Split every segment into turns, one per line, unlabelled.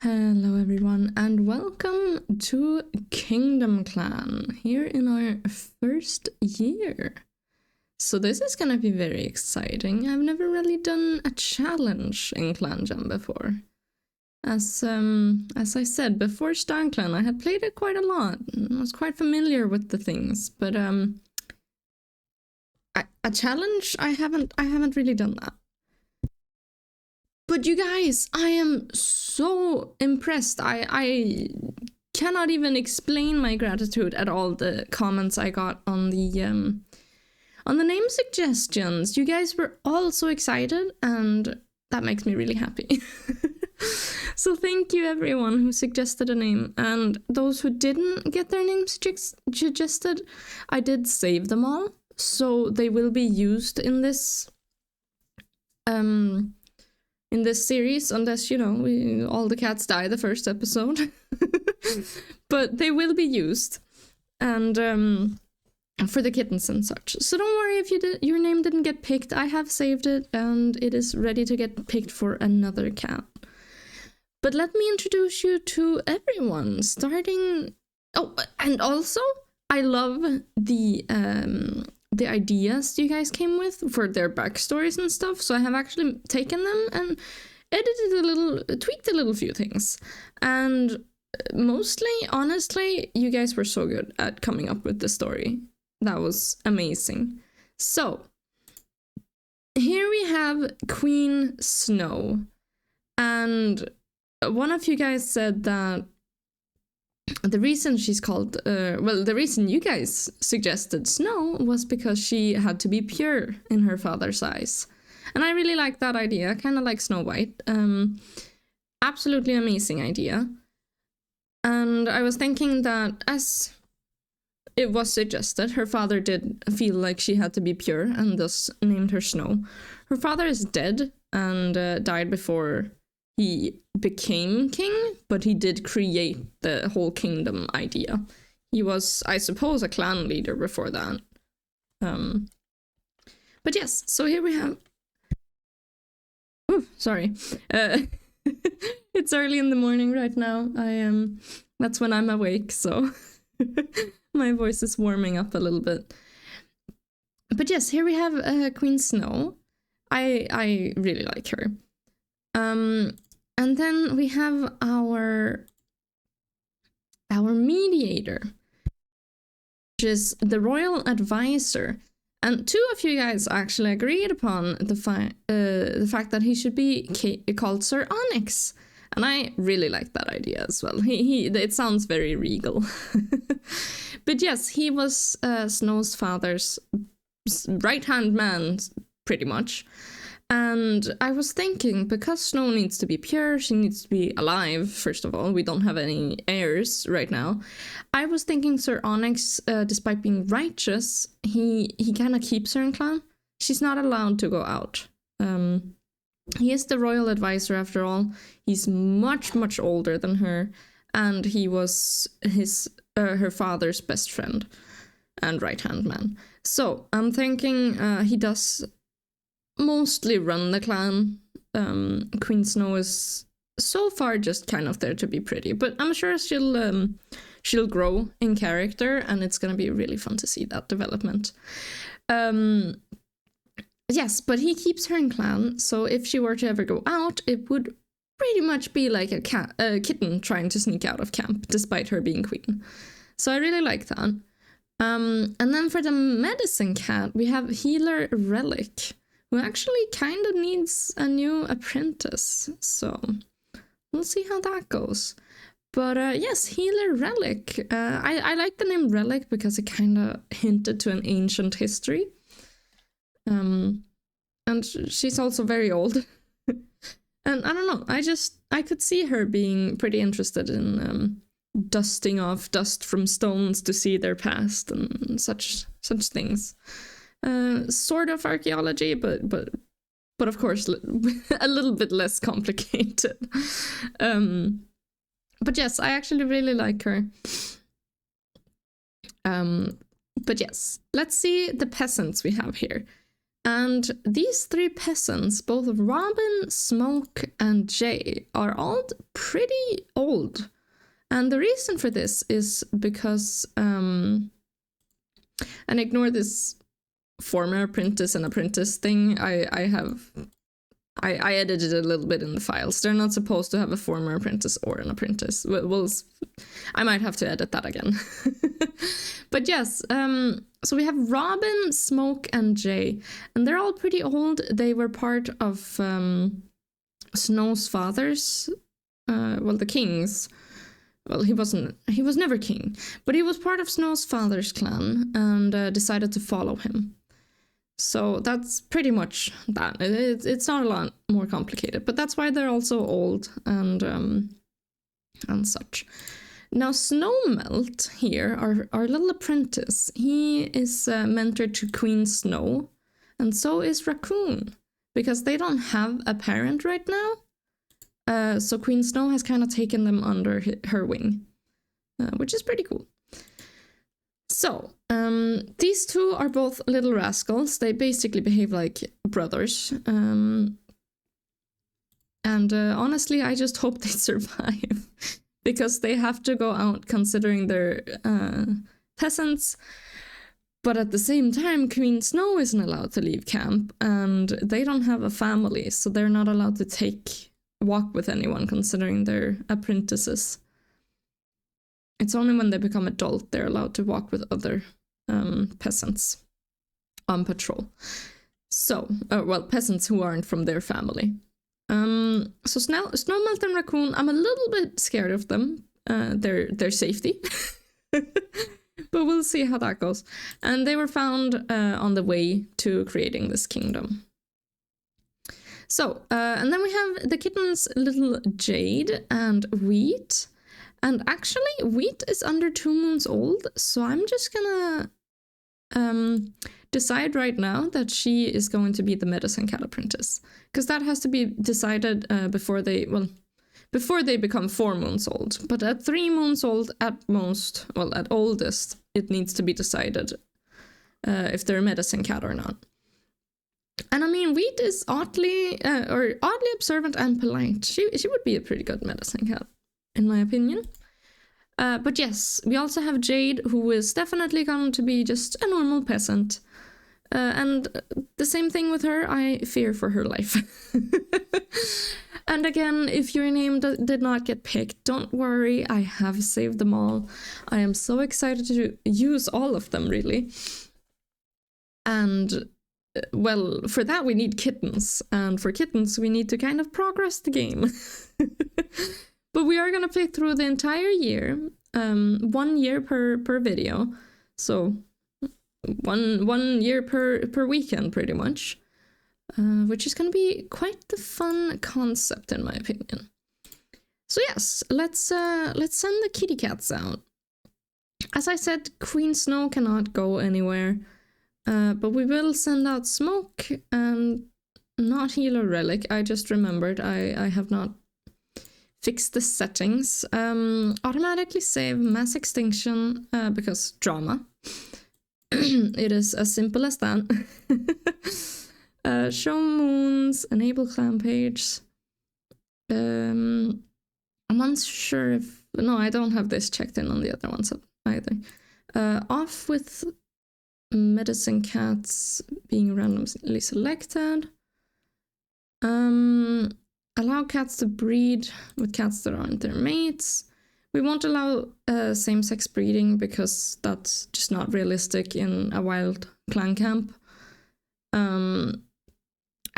Hello everyone and welcome to KingdomClan here in our first year. So this is gonna be very exciting. I've never really done a challenge in Clangen before. As I said, before StarClan I had played it quite a lot and was quite familiar with the things, but a challenge I haven't really done that. But you guys, I am so impressed. I cannot even explain my gratitude at all the comments I got on the name suggestions. You guys were all so excited and that makes me really happy. So thank you everyone who suggested a name, and those who didn't get their names suggested, I did save them all, so they will be used in this series, unless, you know, all the cats die the first episode. But they will be used, and for the kittens and such. So don't worry if your name didn't get picked. I have saved it, and it is ready to get picked for another cat. But let me introduce you to everyone, starting... Oh, and also, I love the ideas you guys came with for their backstories and stuff, so I have actually taken them and tweaked a little few things. And mostly, honestly, you guys were so good at coming up with the story. That was amazing. So, here we have Queen Snow, and one of you guys said that the reason she's called, the reason you guys suggested Snow was because she had to be pure in her father's eyes. And I really like that idea, kind of like Snow White. Absolutely amazing idea. And I was thinking that as it was suggested, her father did feel like she had to be pure and thus named her Snow. Her father is dead and died before he became king, but he did create the whole kingdom idea. He was, I suppose, a clan leader before that. But yes, so here we have... Ooh, sorry. It's early in the morning right now. That's when I'm awake, so my voice is warming up a little bit. But yes, here we have Queen Snow. I really like her. And then we have our mediator, which is the royal advisor. And two of you guys actually agreed upon the fact that he should be called Sir Onyx. And I really like that idea as well. It sounds very regal. But yes, he was Snow's father's right-hand man, pretty much. And I was thinking, because Snow needs to be pure, she needs to be alive, first of all. We don't have any heirs right now. I was thinking Sir Onyx, despite being righteous, he kind of keeps her in clan. She's not allowed to go out. He is the royal advisor after all. He's much, much older than her. And he was her father's best friend and right-hand man. So I'm thinking he does... mostly run the clan. Queen Snow is so far just kind of there to be pretty, but I'm sure she'll grow in character, and it's gonna be really fun to see that development. Yes, but he keeps her in clan, so if she were to ever go out, it would pretty much be like a kitten trying to sneak out of camp, despite her being queen. So I really like that. And then for the medicine cat, we have Healer Relic, who actually kind of needs a new apprentice, so we'll see how that goes. But yes, Healer Relic. I like the name Relic because it kind of hinted to an ancient history. And she's also very old. And I don't know, I could see her being pretty interested in dusting off dust from stones to see their past and such things. Sort of archaeology, but of course a little bit less complicated. But yes, I actually really like her. But yes, let's see the peasants we have here. And these 3 peasants, both Robin, Smoke, and Jay, are all pretty old. And the reason for this is because, and ignore this former apprentice and apprentice thing, I edited a little bit in the files. They're not supposed to have a former apprentice or an apprentice. I might have to edit that again. But yes, so we have Robin, Smoke, and Jay, and they're all pretty old. They were part of Snow's father's, the king's. Well, he was never king, but he was part of Snow's father's clan and decided to follow him. So that's pretty much that. It's not a lot more complicated, but that's why they're also old and such. Now, Snowmelt here, our little apprentice, he is mentored to Queen Snow, and so is Raccoon, because they don't have a parent right now. So Queen Snow has kind of taken them under her wing, which is pretty cool. So, these 2 are both little rascals. They basically behave like brothers. And honestly, I just hope they survive. Because they have to go out considering they're peasants. But at the same time, Queen Snow isn't allowed to leave camp. And they don't have a family, so they're not allowed to walk with anyone considering they're apprentices. It's only when they become adult they're allowed to walk with other peasants on patrol. So, peasants who aren't from their family. So Snowmelt and Raccoon, I'm a little bit scared of them, their safety. But we'll see how that goes. And they were found on the way to creating this kingdom. So, and then we have the kittens, little Jade and Wheat. And actually, Wheat is under 2 moons old, so I'm just gonna decide right now that she is going to be the medicine cat apprentice. Because that has to be decided before they become 4 moons old. But at 3 moons old, at oldest, it needs to be decided if they're a medicine cat or not. And I mean, Wheat is oddly observant and polite. She would be a pretty good medicine cat, in my opinion. But yes, we also have Jade, who is definitely going to be just a normal peasant. And the same thing with her, I fear for her life. And again, if your name did not get picked, don't worry, I have saved them all. I am so excited to use all of them, really. And, well, for that we need kittens. And for kittens, we need to kind of progress the game. But we are going to play through the entire year, 1 year per video. So one year per weekend, pretty much. Which is going to be quite the fun concept, in my opinion. So yes, let's send the kitty cats out. As I said, Queen Snow cannot go anywhere, but we will send out Smoke and not Healer Relic. I just remembered I have not fixed the settings. Automatically save Mass Extinction because drama. It is as simple as that. Show moons, enable clan page. I'm unsure if... No, I don't have this checked in on the other ones either. Off with medicine cats being randomly selected. Allow cats to breed with cats that aren't their mates. We won't allow same-sex breeding because that's just not realistic in a wild clan camp.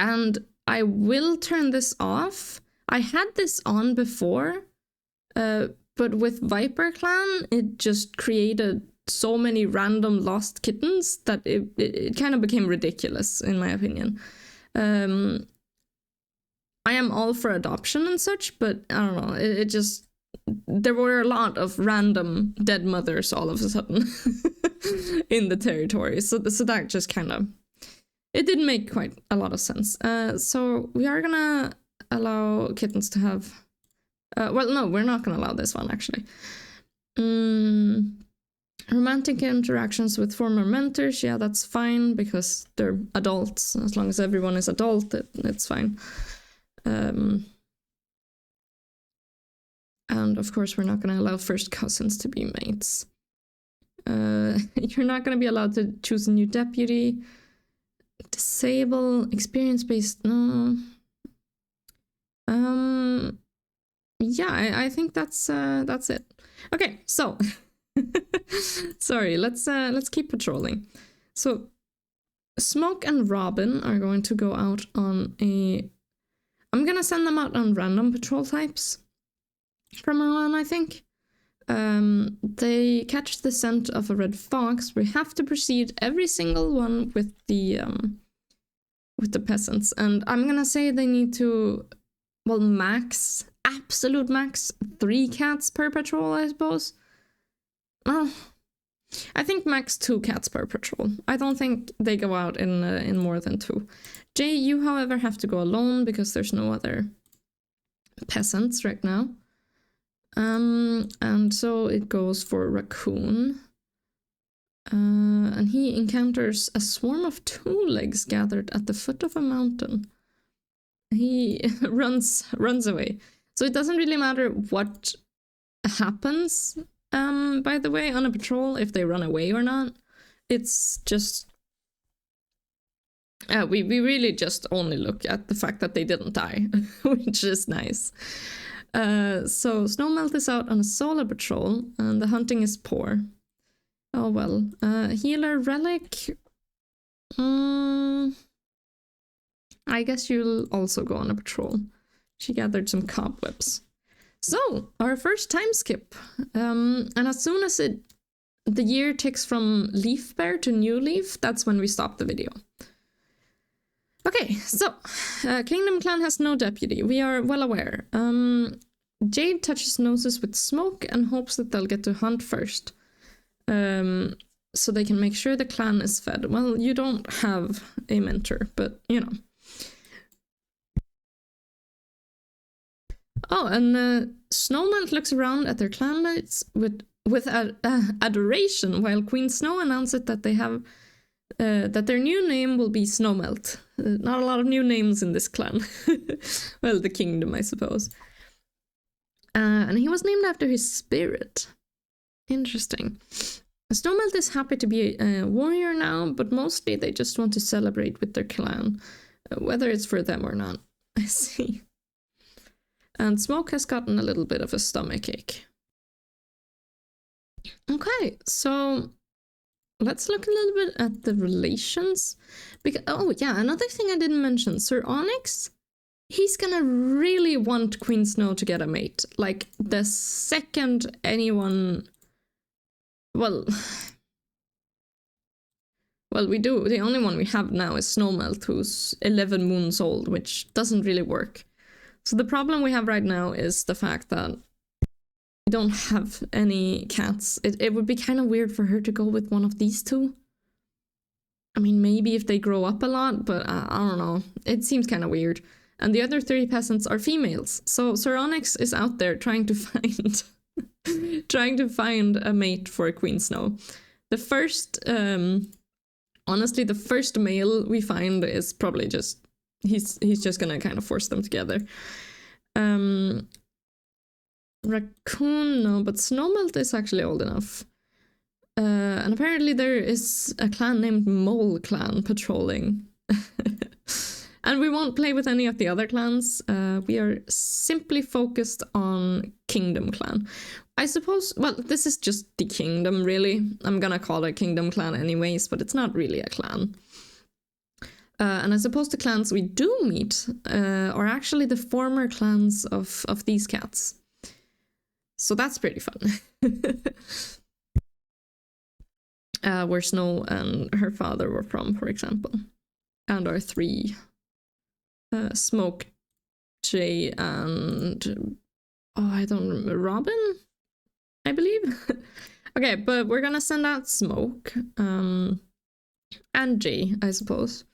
And I will turn this off. I had this on before, but with Viper Clan, it just created so many random lost kittens that it kind of became ridiculous, in my opinion. I am all for adoption and such, but I don't know, it just... There were a lot of random dead mothers all of a sudden in the territory, so that just kind of... It didn't make quite a lot of sense. So we are gonna allow kittens to have... well, no, we're not gonna allow this one, actually. Romantic interactions with former mentors, yeah, that's fine because they're adults. As long as everyone is adult, it's fine. And of course, we're not going to allow first cousins to be mates. You're not going to be allowed to choose a new deputy. Disable experience-based, no. Yeah, I think that's it. Okay, so sorry, let's keep patrolling. So Smoke and Robin are going to go out on I'm gonna send them out on random patrol types from now on, I think. They catch the scent of a red fox. We have to proceed every single one with the peasants, and I'm gonna say they need to, well, absolute max 3 cats per patrol, I suppose. Well, I think max 2 cats per patrol. I don't think they go out in more than 2. Jay, you, however, have to go alone because there's no other peasants right now. And so it goes for Raccoon. And he encounters a swarm of 2 legs gathered at the foot of a mountain. He runs away. So it doesn't really matter what happens, by the way, on a patrol, if they run away or not. It's just... we really just only look at the fact that they didn't die, which is nice. So Snowmelt is out on a solo patrol, and the hunting is poor. Oh well. Healer Relic... I guess you'll also go on a patrol. She gathered some cobwebs. So, our first time skip. And as soon as the year ticks from Leaf Bear to New Leaf, that's when we stop the video. Okay, so, KingdomClan has no deputy. We are well aware. Jade touches noses with Smoke and hopes that they'll get to hunt first. So they can make sure the clan is fed. Well, you don't have a mentor, but, you know. Oh, and Snowmelt looks around at their clanmates with adoration, while Queen Snow announces that they have that their new name will be Snowmelt. Not a lot of new names in this clan. Well, the kingdom, I suppose. And he was named after his spirit. Interesting. Snowmelt is happy to be a warrior now, but mostly they just want to celebrate with their clan, whether it's for them or not. I see. And Smoke has gotten a little bit of a stomachache. Okay, so let's look a little bit at the relations. Because, oh yeah, another thing I didn't mention, Sir Onyx, he's gonna really want Queen Snow to get a mate. Like, the second anyone... Well, we do. The only one we have now is Snowmelt, who's 11 moons old, which doesn't really work. So the problem we have right now is the fact that we don't have any cats. It would be kind of weird for her to go with one of these 2. I mean, maybe if they grow up a lot, but I don't know. It seems kind of weird. And the other 3 peasants are females. So Sir Onyx is out there trying to find... trying to find a mate for Queen Snow. The first... honestly, the first male we find is probably just... He's just gonna kind of force them together. Raccoon, no, but Snowmelt is actually old enough. And apparently there is a clan named Mole Clan patrolling. And we won't play with any of the other clans. We are simply focused on KingdomClan. I suppose, well, this is just the kingdom, really. I'm gonna call it KingdomClan anyways, but it's not really a clan. And I suppose the clans we do meet are actually the former clans of these cats. So that's pretty fun. Where Snow and her father were from, for example. And our 3... Smoke, Jay, and... Oh, I don't remember. Robin? I believe? Okay, but we're gonna send out Smoke. And Jay, I suppose.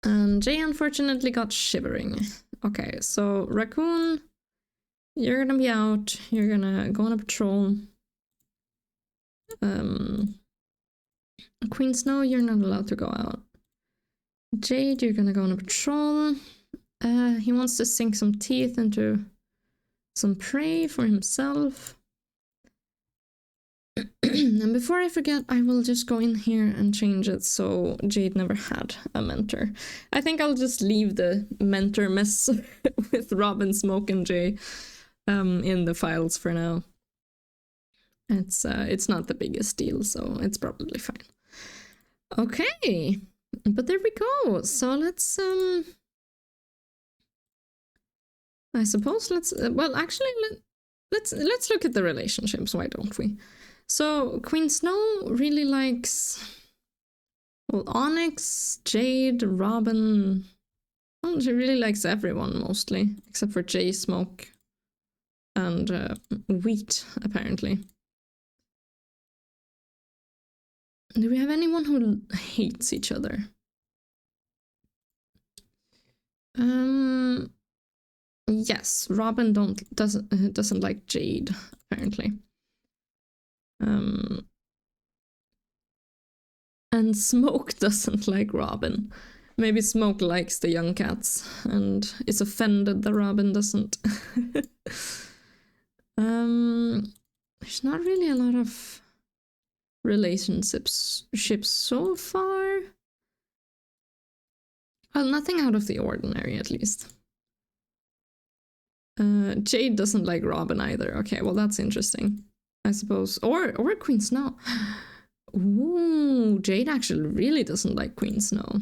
And Jay unfortunately got shivering. Okay, so Raccoon, you're gonna be out. You're gonna go on a patrol. Queen Snow, you're not allowed to go out. Jade, you're gonna go on a patrol. He wants to sink some teeth into some prey for himself. And before I forget, I will just go in here and change it so Jade never had a mentor. I think I'll just leave the mentor mess with Robin, Smoke, and Jay in the files for now. It's not the biggest deal, so it's probably fine. Okay, but there we go. So let's I suppose let's well actually let's look at the relationships. Why don't we? So Queen Snow really likes, well, Onyx, Jade, Robin. Well, she really likes everyone mostly, except for Jay, Smoke, and Wheat, apparently. Do we have anyone who hates each other? Yes, Robin doesn't like Jade, apparently. And Smoke doesn't like Robin. Maybe Smoke likes the young cats and is offended that Robin doesn't. There's not really a lot of relationships so far. Well, nothing out of the ordinary, at least. Jade doesn't like Robin either. Okay, well, that's interesting, I suppose. Or Queen Snow. Ooh, Jade actually really doesn't like Queen Snow.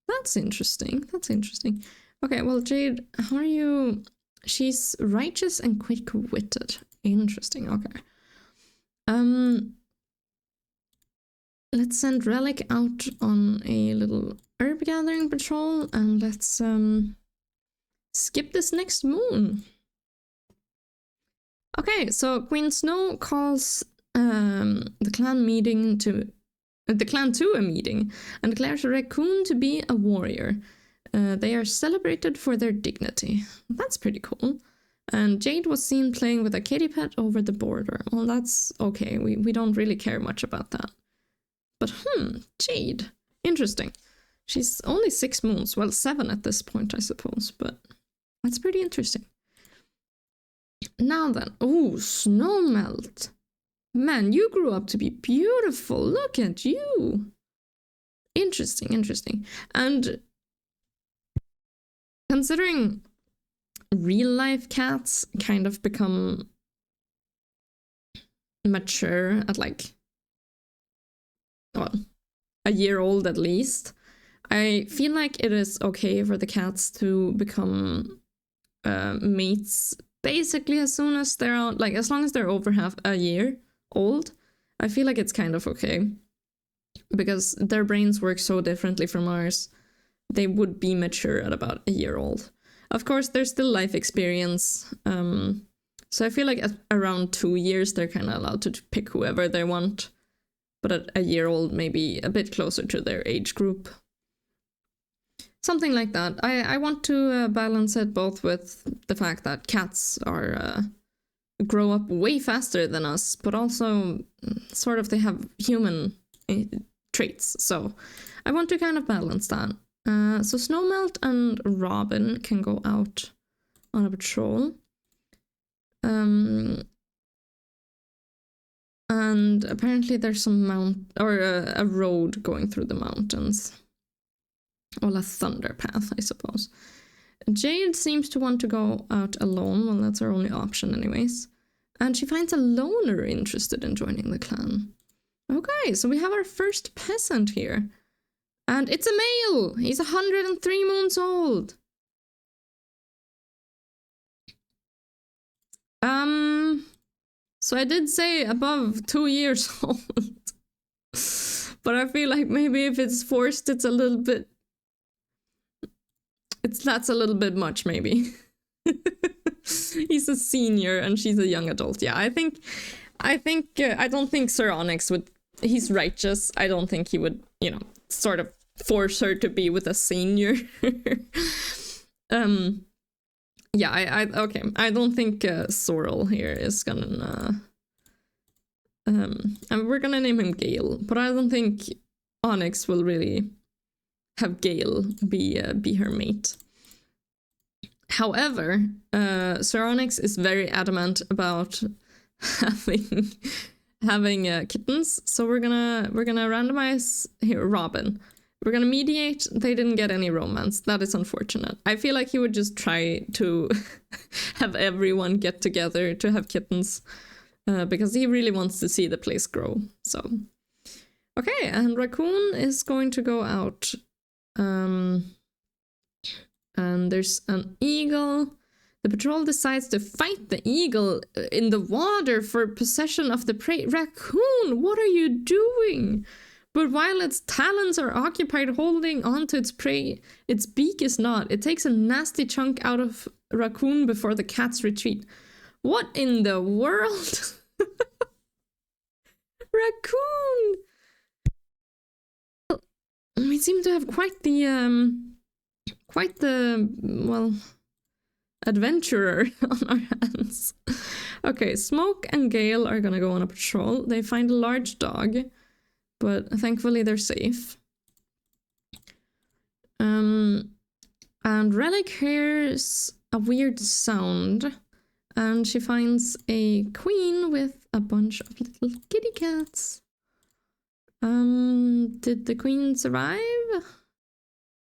That's interesting. That's interesting. Okay, well, Jade, how are you? She's righteous and quick-witted. Interesting, okay. Let's send Relic out on a little herb gathering patrol, and let's skip this next moon. Okay, so Queen Snow calls the clan to a meeting and declares a raccoon to be a warrior. They are celebrated for their dignity. That's pretty cool. And Jade was seen playing with a kitty pet over the border. Well, that's okay. We don't really care much about that. But Jade. Interesting. She's only 6 moons. Well, 7 at this point, I suppose. But that's pretty interesting. Now then. Oh, Snowmelt. Man, you grew up to be beautiful. Look at you. Interesting, interesting. And considering real life cats kind of become mature at like, well, a year old at least, I feel like it is okay for the cats to become mates basically as soon as they're out, like as long as they're over half a year old. I feel like it's kind of okay because their brains work so differently from ours. They would be mature at about a year old. Of course, there's still life experience. So I feel like at around 2 years, they're kind of allowed to pick whoever they want. But at a year old, maybe a bit closer to their age group. Something like that. I want to balance it both with the fact that cats are grow up way faster than us, but also sort of they have human traits. So I want to kind of balance that. So Snowmelt and Robin can go out on a patrol. And apparently there's some a road going through the mountains. Well, a thunder path, I suppose. Jade seems to want to go out alone. Well, that's her only option anyways. And she finds a loner interested in joining the clan. Okay, so we have our first peasant here. And it's a male! He's 103 moons old! So I did say above 2 years old. But I feel like maybe if it's forced, it's a little bit... That's a little bit much, maybe. He's a senior and she's a young adult. Yeah, I don't think Sir Onyx would... He's righteous. I don't think he would, sort of force her to be with a senior. Yeah, okay. I don't think Sorrel here is gonna And we're gonna name him Gale, but I don't think Onyx will really have Gale be her mate. However, Sir Onyx is very adamant about having kittens, so we're gonna randomize here Robin. We're gonna mediate. They didn't get any romance. That is unfortunate. I feel like he would just try to have everyone get together to have kittens, because he really wants to see the place grow. So, okay, and Raccoon is going to go out. And there's an eagle. The patrol decides to fight the eagle in the water for possession of the prey. Raccoon, what are you doing? But while its talons are occupied holding onto its prey, its beak is not. It takes a nasty chunk out of Raccoon before the cats retreat. What in the world? Raccoon! We seem to have quite the well, adventurer on our hands. Okay, Smoke and Gale are gonna go on a patrol. They find a large dog, but thankfully they're safe. And Relic hears a weird sound, and she finds a queen with a bunch of little kitty cats. Did the queen survive?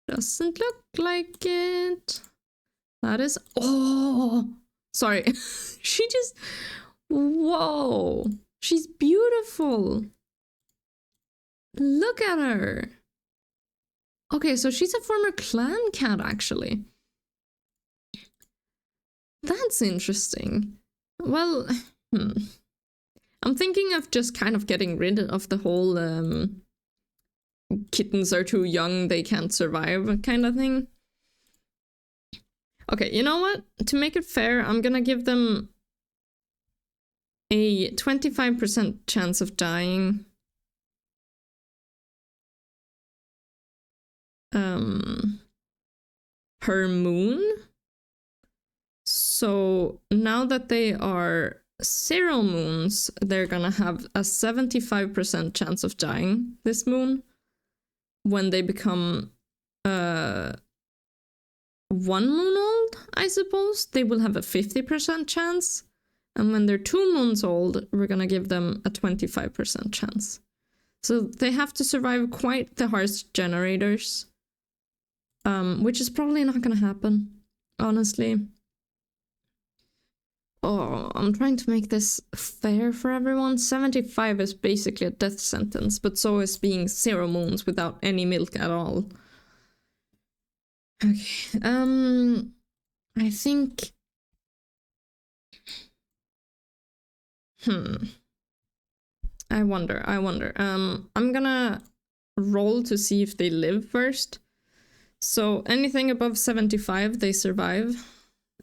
Doesn't look like it. That is... Oh! Sorry. She just... Whoa! She's beautiful! Look at her! Okay, so she's a former clan cat, actually. That's interesting. Well, I'm thinking of just kind of getting rid of the whole kittens are too young, they can't survive kind of thing. Okay, you know what? To make it fair, I'm gonna give them a 25% chance of dying. Per moon. So now that they are 0 moons, they're gonna have a 75% chance of dying this moon. When they become 1 moon old, I suppose, they will have a 50% chance. And when they're 2 moons old, we're gonna give them a 25% chance. So they have to survive quite the harsh generators. Which is probably not gonna happen, honestly. Oh, I'm trying to make this fair for everyone. 75 is basically a death sentence, but so is being 0 moons without any milk at all. Okay, I think... I wonder. I'm gonna roll to see if they live first. So anything above 75, they survive.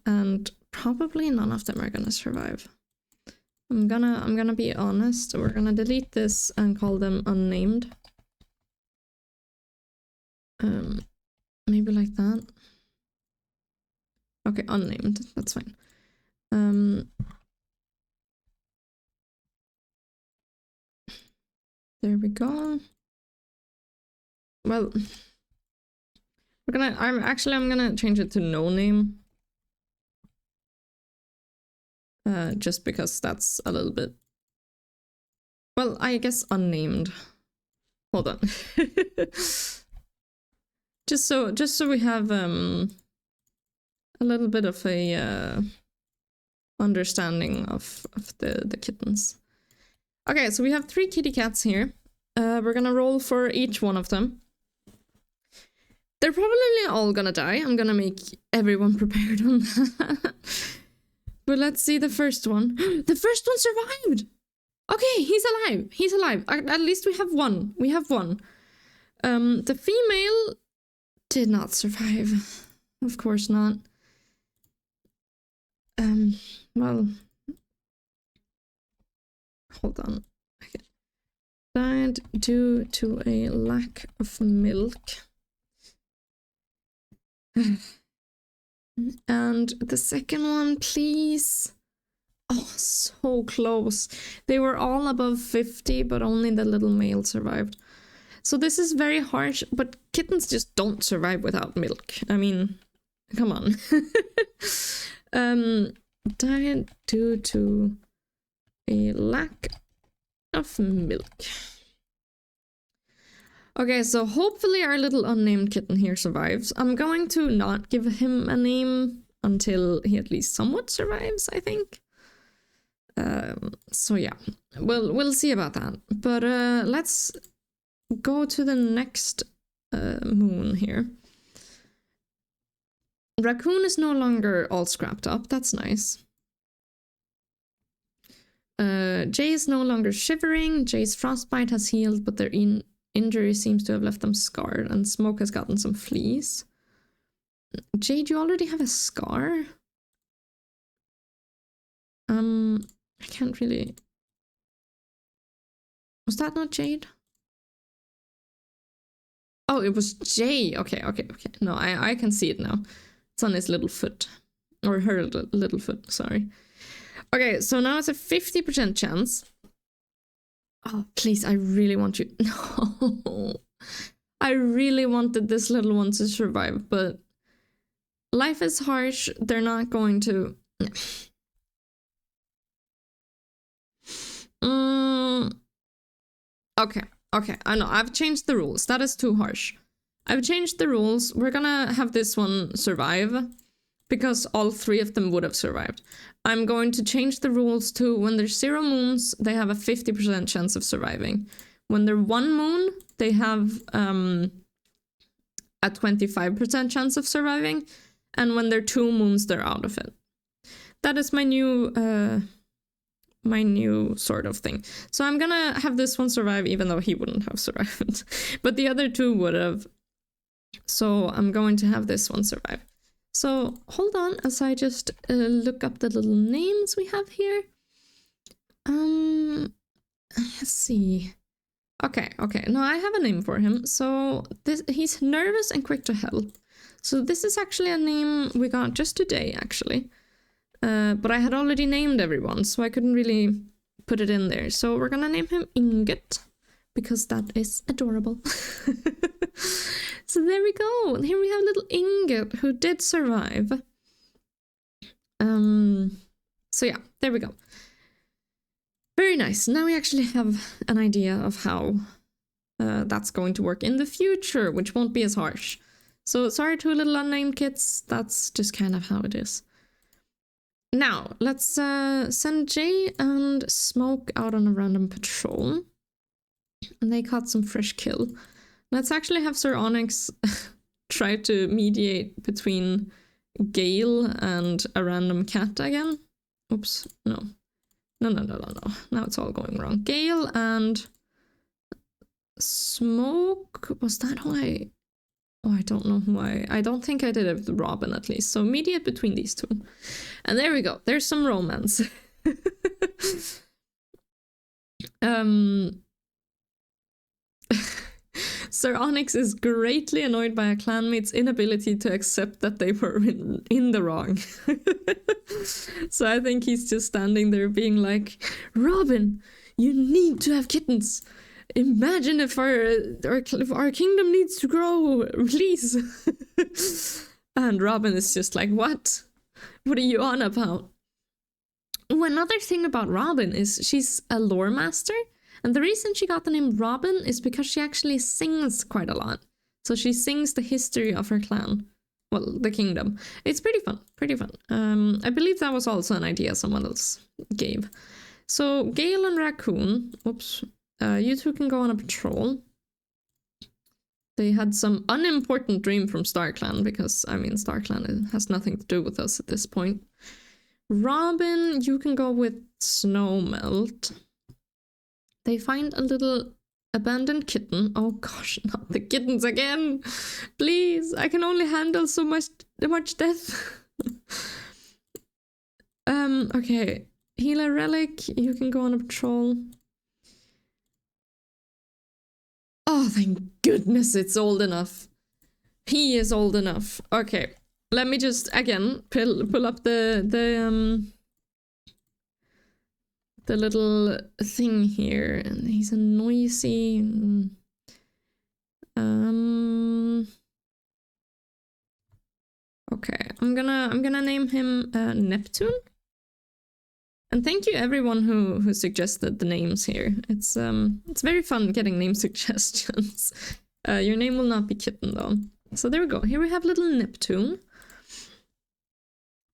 And probably none of them are gonna survive. I'm gonna be honest. We're gonna delete this and call them unnamed. Maybe like that. Okay, unnamed. That's fine. There we go. Well, I'm gonna change it to no name. Just because that's a little bit... Well, I guess unnamed. Hold on. just so we have a little bit of a understanding of the kittens. Okay, so we have 3 kitty cats here. We're gonna roll for each one of them. They're probably all gonna die. I'm gonna make everyone prepared on that. But let's see the first one. The first one survived! Okay, he's alive. He's alive. At least we have one. We have one. The female did not survive. Of course not. Well... Hold on. Okay. Died due to a lack of milk. And the second one, please. Oh, so close. They were all above 50, but only the little male survived. So this is very harsh, but kittens just don't survive without milk. I mean, come on. Died due to a lack of milk. Okay, so hopefully our little unnamed kitten here survives. I'm going to not give him a name until he at least somewhat survives, I think. So yeah, we'll see about that. But let's go to the next moon here. Raccoon is no longer all scrapped up. That's nice. Jay is no longer shivering. Jay's frostbite has healed, but their injury seems to have left them scarred, and Smoke has gotten some fleas. Jay, do you already have a scar? I can't really... Was that not Jade? Oh, it was Jay. Okay. No, I can see it now. It's on his little foot. Or her little foot, sorry. Okay, so now it's a 50% chance. Oh, please, I really want you... No. I really wanted this little one to survive, but... Life is harsh. They're not going to... Okay, I know, I've changed the rules. That is too harsh. I've changed the rules. We're gonna have this one survive because all 3 of them would have survived. I'm going to change the rules to when there's 0 moons, they have a 50% chance of surviving. When they're 1 moon, they have a 25% chance of surviving. And when they're 2 moons, they're out of it. That is my new sort of thing. So I'm gonna have this one survive even though he wouldn't have survived. But the other 2 would have. So I'm going to have this one survive. So hold on as I just look up the little names we have here. Let's see. Okay. No, I have a name for him. So he's nervous and quick to help. So this is actually a name we got just today, actually. But I had already named everyone, so I couldn't really put it in there. So we're gonna name him Ingot, because that is adorable. So there we go. Here we have little Ingot, who did survive. So yeah, there we go. Very nice. Now we actually have an idea of how that's going to work in the future, which won't be as harsh. So sorry to little unnamed kids, that's just kind of how it is. Now, let's send Jay and Smoke out on a random patrol. And they caught some fresh kill. Let's actually have Sir Onyx try to mediate between Gale and a random cat again. Oops, no. No. Now it's all going wrong. Gale and Smoke, was that who I... Oh, I don't know who I don't think I did it with Robin at least. So mediate between these 2. And there we go. There's some romance. Sir Onyx is greatly annoyed by a clanmate's inability to accept that they were in the wrong. So I think he's just standing there being like, Robin, you need to have kittens. Imagine if our kingdom needs to grow, please. And Robin is just like, what? What are you on about? Oh, another thing about Robin is she's a lore master. And the reason she got the name Robin is because she actually sings quite a lot. So she sings the history of her clan. Well, the kingdom. It's pretty fun, I believe that was also an idea someone else gave. So Gale and Raccoon, oops, you 2 can go on a patrol. They had some unimportant dream from StarClan, because, I mean, StarClan has nothing to do with us at this point. Robin, you can go with Snowmelt. They find a little abandoned kitten. Oh gosh, not the kittens again! Please, I can only handle so much death. Okay. Healer Relic, you can go on a patrol. Oh, thank goodness it's old enough. He is old enough. Okay, let me just, again, pull up the the little thing here, and he's a noisy. Okay, I'm gonna name him Neptune. And thank you everyone who suggested the names here. It's very fun getting name suggestions. Your name will not be Kitten though. So there we go. Here we have little Neptune.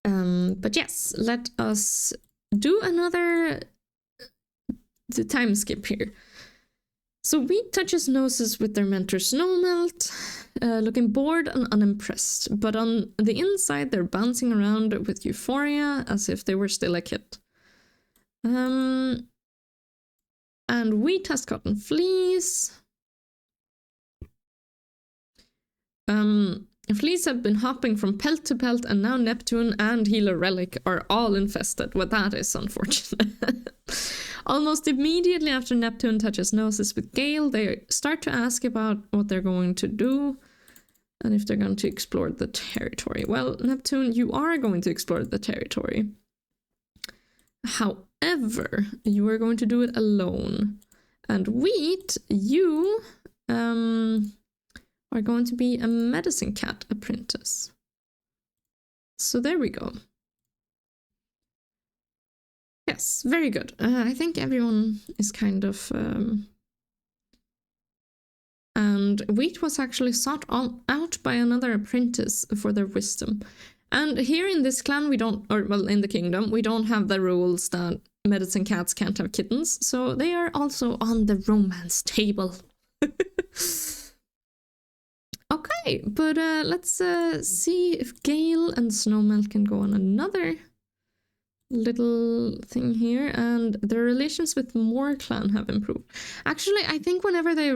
But yes, let us do another time skip here. So Wheat touches noses with their mentor Snowmelt, looking bored and unimpressed, but on the inside they're bouncing around with euphoria as if they were still a kid. And Wheat has cotton fleas. Fleas have been hopping from pelt to pelt, and now Neptune and Healer Relic are all infested. Well, that is unfortunate. Almost immediately after Neptune touches noses with Gale, they start to ask about what they're going to do and if they're going to explore the territory. Well, Neptune, you are going to explore the territory. However, you are going to do it alone. And Wheat, you are going to be a medicine cat apprentice. So there we go. Yes, very good. I think everyone is kind of... And Wheat was actually sought out by another apprentice for their wisdom. And here in this clan, we don't, or well, in the kingdom, we don't have the rules that medicine cats can't have kittens. So they are also on the romance table. Okay, but let's see if Gale and Snowmelt can go on another little thing here, and their relations with more clan have improved. Actually, I think whenever they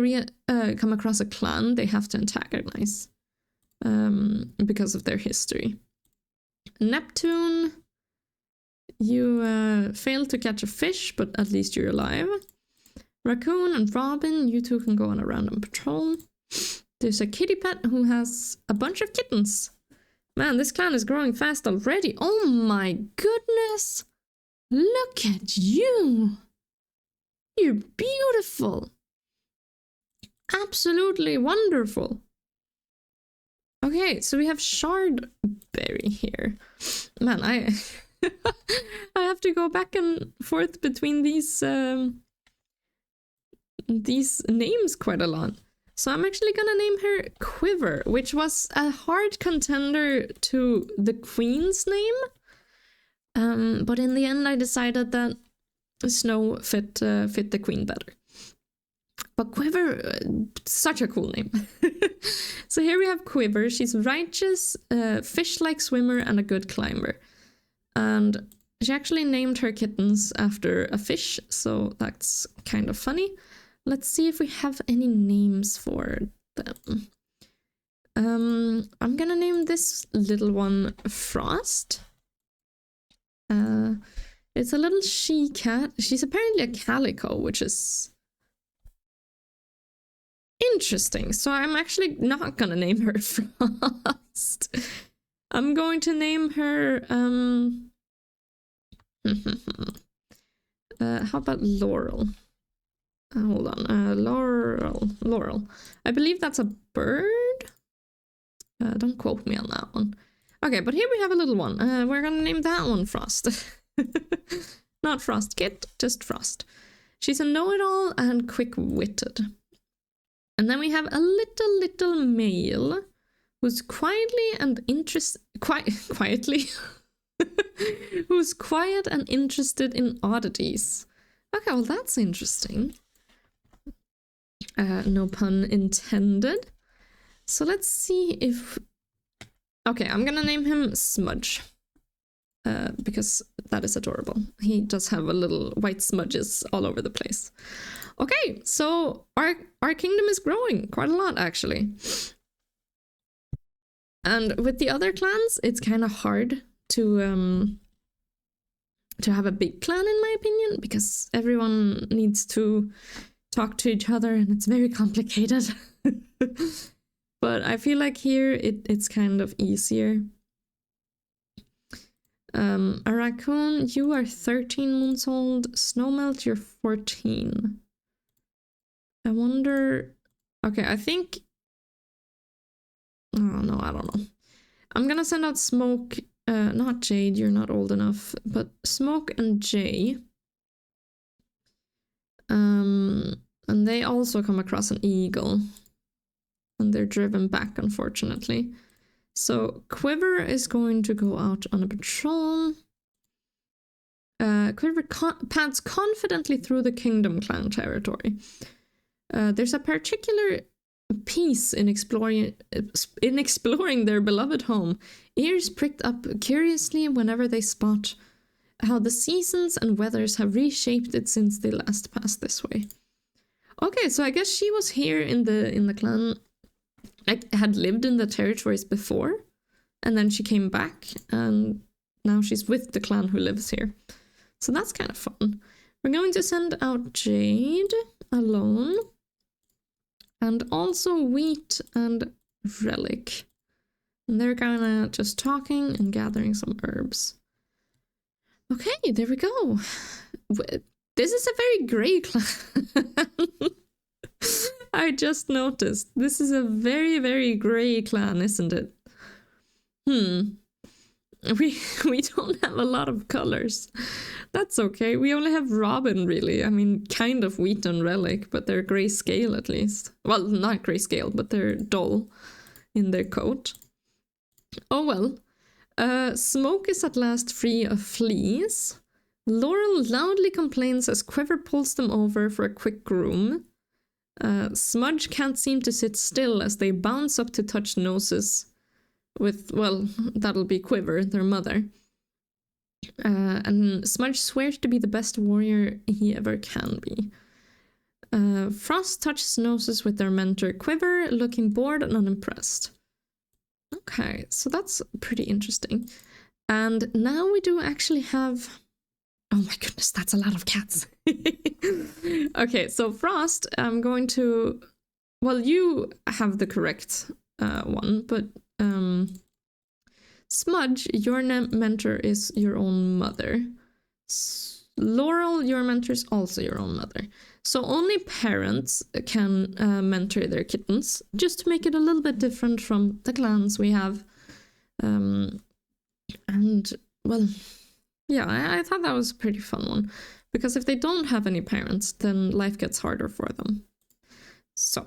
come across a clan, they have to antagonize because of their history. Neptune, you failed to catch a fish, but at least you're alive. Raccoon and Robin, you two can go on a random patrol. There's a kitty pet who has a bunch of kittens. Man, this clan is growing fast already. Oh my goodness! Look at you! You're beautiful! Absolutely wonderful! Okay, so we have Shardberry here. Man, I have to go back and forth between these names quite a lot. So I'm actually gonna name her Quiver, which was a hard contender to the Queen's name. But in the end I decided that Snow fit the Queen better. But Quiver, such a cool name. So here we have Quiver. She's righteous, fish-like swimmer, and a good climber. And she actually named her kittens after a fish, so that's kind of funny. Let's see if we have any names for them. I'm gonna name this little one Frost. It's a little she-cat. She's apparently a calico, which is interesting. So I'm actually not gonna name her Frost. I'm going to name her... how about Laurel? Hold on, Laurel. I believe that's a bird. Don't quote me on that one. Okay, but here we have a little one. We're gonna name that one Frost. Not Frost Kit, just Frost. She's a know-it-all and quick-witted. And then we have a little male who's quietly and quietly who's quiet and interested in oddities. Okay, well that's interesting. No pun intended. So let's see if... Okay, I'm gonna name him Smudge. Because that is adorable. He does have a little white smudges all over the place. Okay, so our kingdom is growing quite a lot, actually. And with the other clans, it's kind of hard to have a big clan, in my opinion, because everyone needs to talk to each other and it's very complicated. But I feel like here it's kind of easier. A raccoon, you are 13 months old. Snowmelt, you're 14. I wonder... Okay, I think... Oh, no, I don't know. I'm gonna send out Smoke, not Jade, you're not old enough, but Smoke and Jay. And they also come across an eagle. And they're driven back, unfortunately. So Quiver is going to go out on a patrol. Quiver pads confidently through the KingdomClan territory. There's a particular peace in exploring their beloved home. Ears pricked up curiously whenever they spot how the seasons and weathers have reshaped it since they last passed this way. Okay, so I guess she was here in the clan, like had lived in the territories before, and then she came back, and now she's with the clan who lives here. So that's kind of fun. We're going to send out Jade alone, and also Wheat and Relic. And they're kind of just talking and gathering some herbs. Okay, there we go. This is a very grey clan. I just noticed. This is a very, very grey clan, isn't it? We don't have a lot of colors. That's okay. We only have Robin, really. I mean, kind of Wheat and Relic, but they're grayscale at least. Well, not grayscale, but they're dull in their coat. Oh well. Smoke is at last free of fleas. Laurel loudly complains as Quiver pulls them over for a quick groom. Smudge can't seem to sit still as they bounce up to touch noses with, well, that'll be Quiver, their mother. And Smudge swears to be the best warrior he ever can be. Frost touches noses with their mentor Quiver, looking bored and unimpressed. Okay, so that's pretty interesting. And now we do actually have... Oh my goodness, that's a lot of cats. Okay, so Frost, I'm going to... Well, you have the correct one, but Smudge, your mentor is your own mother. Laurel, your mentor is also your own mother. So only parents can mentor their kittens, just to make it a little bit different from the clans we have. And, well... Yeah, I thought that was a pretty fun one, because if they don't have any parents, then life gets harder for them. So,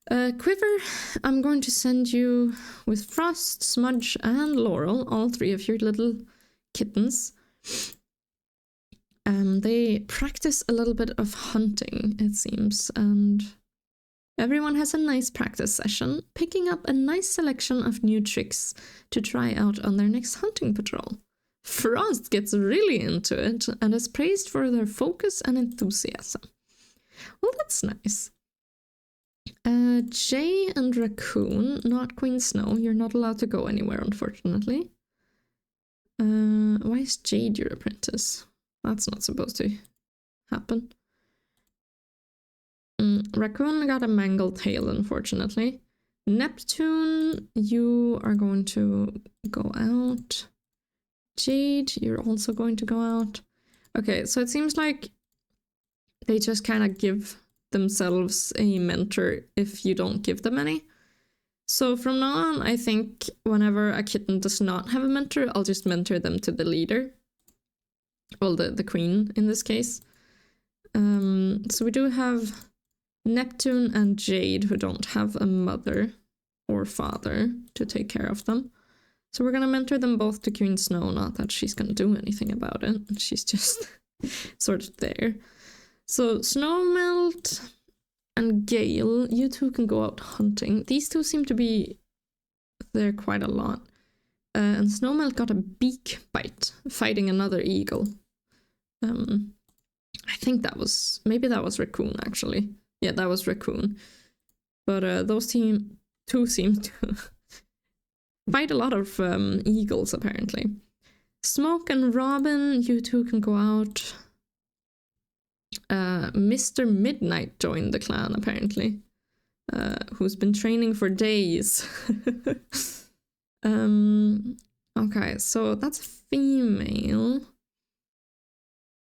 Quiver, I'm going to send you with Frost, Smudge, and Laurel, all three of your little kittens. They practice a little bit of hunting, it seems, and everyone has a nice practice session, picking up a nice selection of new tricks to try out on their next hunting patrol. Frost gets really into it and is praised for their focus and enthusiasm. Well, that's nice. Jay and Raccoon, not Queen Snow. You're not allowed to go anywhere, unfortunately. Why is Jade your apprentice? That's not supposed to happen. Raccoon got a mangled tail, unfortunately. Neptune, you are going to go out. Jade, you're also going to go out. Okay, so it seems like they just kind of give themselves a mentor if you don't give them any. So from now on, I think whenever a kitten does not have a mentor, I'll just mentor them to the leader. Well, the queen in this case. So we do have Neptune and Jade who don't have a mother or father to take care of them. So we're going to mentor them both to Queen Snow, not that she's going to do anything about it. She's just sort of there. So Snowmelt and Gale, you two can go out hunting. These two seem to be there quite a lot. And Snowmelt got a beak bite, fighting another eagle. I think that was... Maybe that was Raccoon, actually. Yeah, that was Raccoon. But those two seem to... fight a lot of eagles, apparently. Smoke and Robin, you two can go out. Mr. Midnight joined the clan, apparently. Who's been training for days. Okay, so that's female.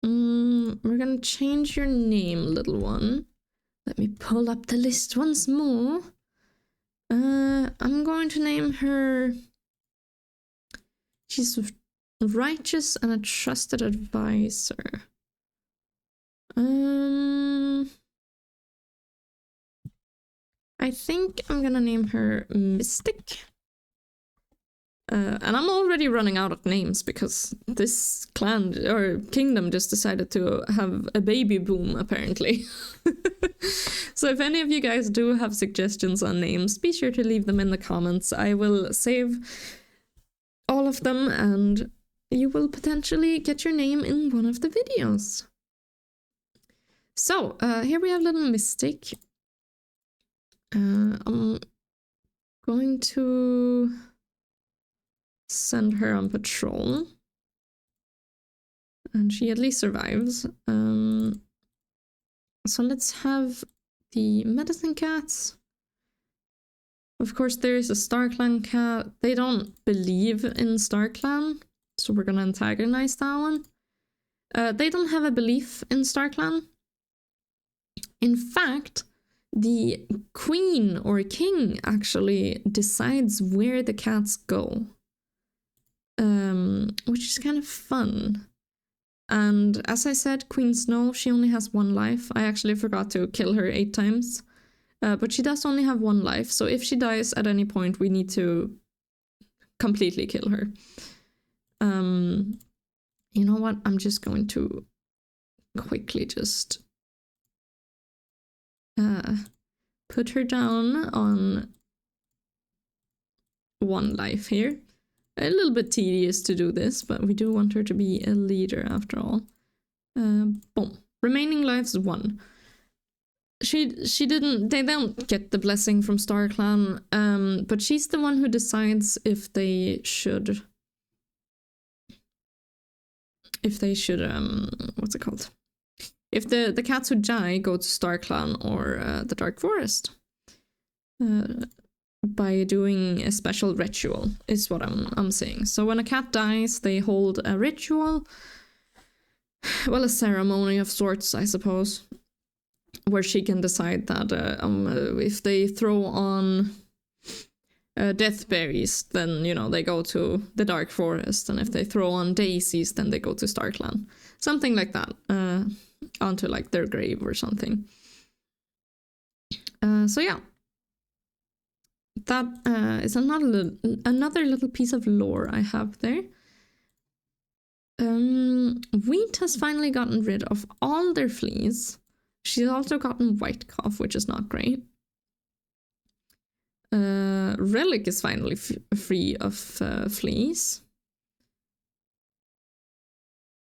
We're gonna change your name, little one. Let me pull up the list once more. I'm going to name her... She's righteous and a trusted advisor. I think I'm gonna name her Mystic. And I'm already running out of names because this clan or kingdom just decided to have a baby boom, apparently. So if any of you guys do have suggestions on names, be sure to leave them in the comments. I will save all of them and you will potentially get your name in one of the videos. So here we have little Mystic. I'm going to send her on patrol. And she at least survives. So let's have the medicine cats. Of course, there is a StarClan cat. They don't believe in StarClan, so we're gonna antagonize that one. They don't have a belief in StarClan. In fact, the queen or king actually decides where the cats go. Which is kind of fun. And as I said, Queen Snow, she only has 1 life. I actually forgot to kill her 8 times. But she does only have 1 life, so if she dies at any point, we need to completely kill her. You know what? I'm just going to quickly just put her down on 1 life here. A little bit tedious to do this, but we do want her to be a leader after all. Boom. Remaining lives 1. They don't get the blessing from StarClan, but she's the one who decides if they should what's it called? If the cats who die go to StarClan or the Dark Forest. By doing a special ritual is what I'm saying. So when a cat dies, they hold a ritual, well, a ceremony of sorts, I suppose, where she can decide that if they throw on death berries, then, you know, they go to the Dark Forest, and if they throw on daisies, then they go to StarClan. Something like that, onto like their grave or something. So yeah. That is another little piece of lore I have there. Wheat has finally gotten rid of all their fleas. She's also gotten white cough, which is not great. Relic is finally free of fleas.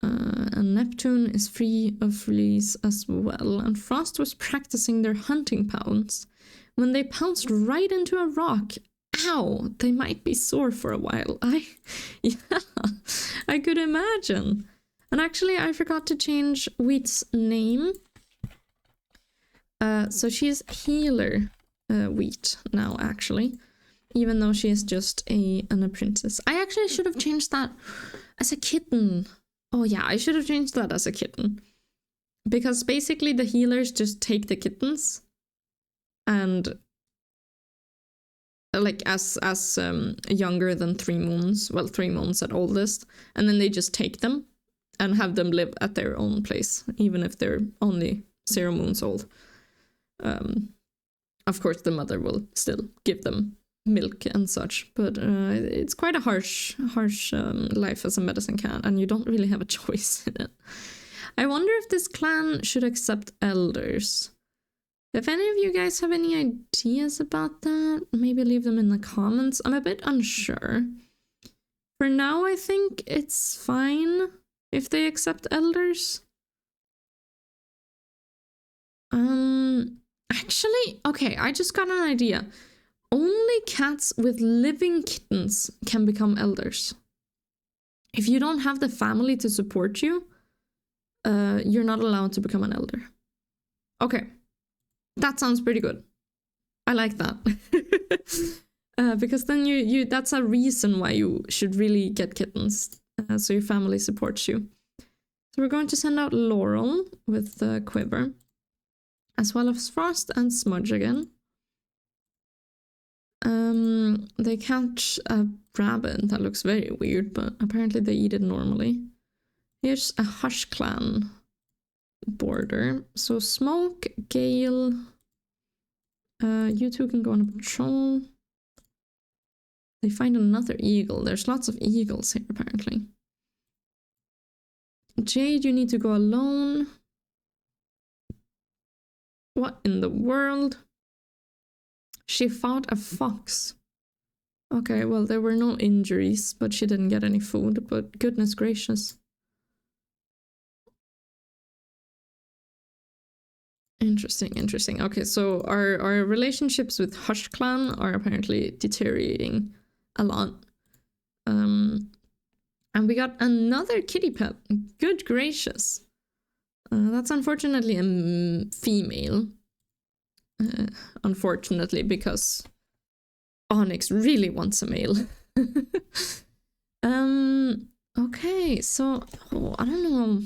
And Neptune is free of fleas as well. And Frost was practicing their hunting pounce. When they pounced right into a rock, ow, they might be sore for a while. Yeah, I could imagine. And actually, I forgot to change Wheat's name. So she's Healer Wheat now, actually. Even though she is just an apprentice. I actually should have changed that as a kitten. Oh yeah, I should have changed that as a kitten. Because basically the healers just take the kittens. And like as younger than 3 moons, well, 3 months at oldest, and then they just take them and have them live at their own place, even if they're only 0 moons old. Of course, the mother will still give them milk and such, but it's quite a harsh life as a medicine cat, and you don't really have a choice in it. I wonder if this clan should accept elders. If any of you guys have any ideas about that, maybe leave them in the comments. I'm a bit unsure. For now, I think it's fine if they accept elders. Actually, okay, I just got an idea. Only cats with living kittens can become elders. If you don't have the family to support you, you're not allowed to become an elder. Okay. That sounds pretty good. I like that. Because then you that's a reason why you should really get kittens. so your family supports you. So we're going to send out Laurel with the quiver, as well as Frost and Smudge again. They catch a rabbit that looks very weird, but apparently they eat it normally. Here's a Hush Clan border. So Smoke, Gale, you two can go on a patrol. They find another eagle. There's lots of eagles here, apparently. Jade, you need to go alone. What in the world? She fought a fox. Okay, well, there were no injuries, but she didn't get any food, but goodness gracious. Interesting, interesting. Okay, so our relationships with Hush Clan are apparently deteriorating a lot. And we got another kitty pet. Good gracious. That's unfortunately a female. Unfortunately, because Onyx really wants a male. Okay, so I don't know.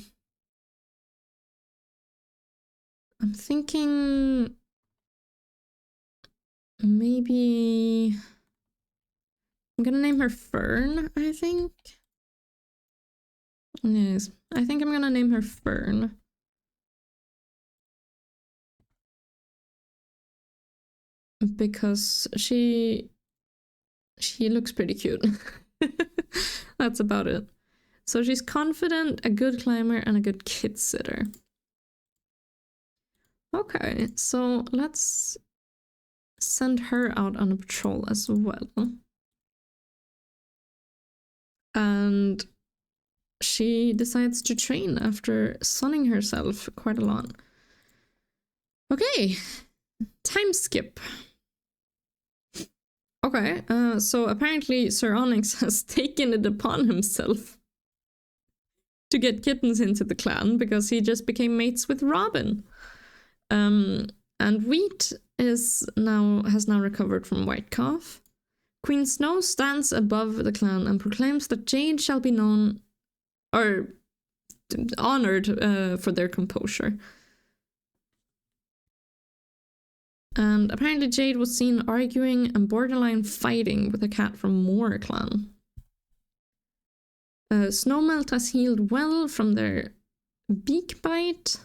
I'm thinking maybe I'm gonna name her Fern, I think. Yes, I think I'm gonna name her Fern. Because she looks pretty cute. That's about it. So she's confident, a good climber, and a good kid sitter. Okay, so let's send her out on a patrol as well. And she decides to train after sunning herself quite a lot. Okay, time skip. Okay, so apparently Sir Onyx has taken it upon himself to get kittens into the clan because he just became mates with Robin. And Wheat has now recovered from White Cough. Queen Snow stands above the clan and proclaims that Jade shall be known or honored for their composure. And apparently Jade was seen arguing and borderline fighting with a cat from Moor clan. Snowmelt has healed well from their beak bite.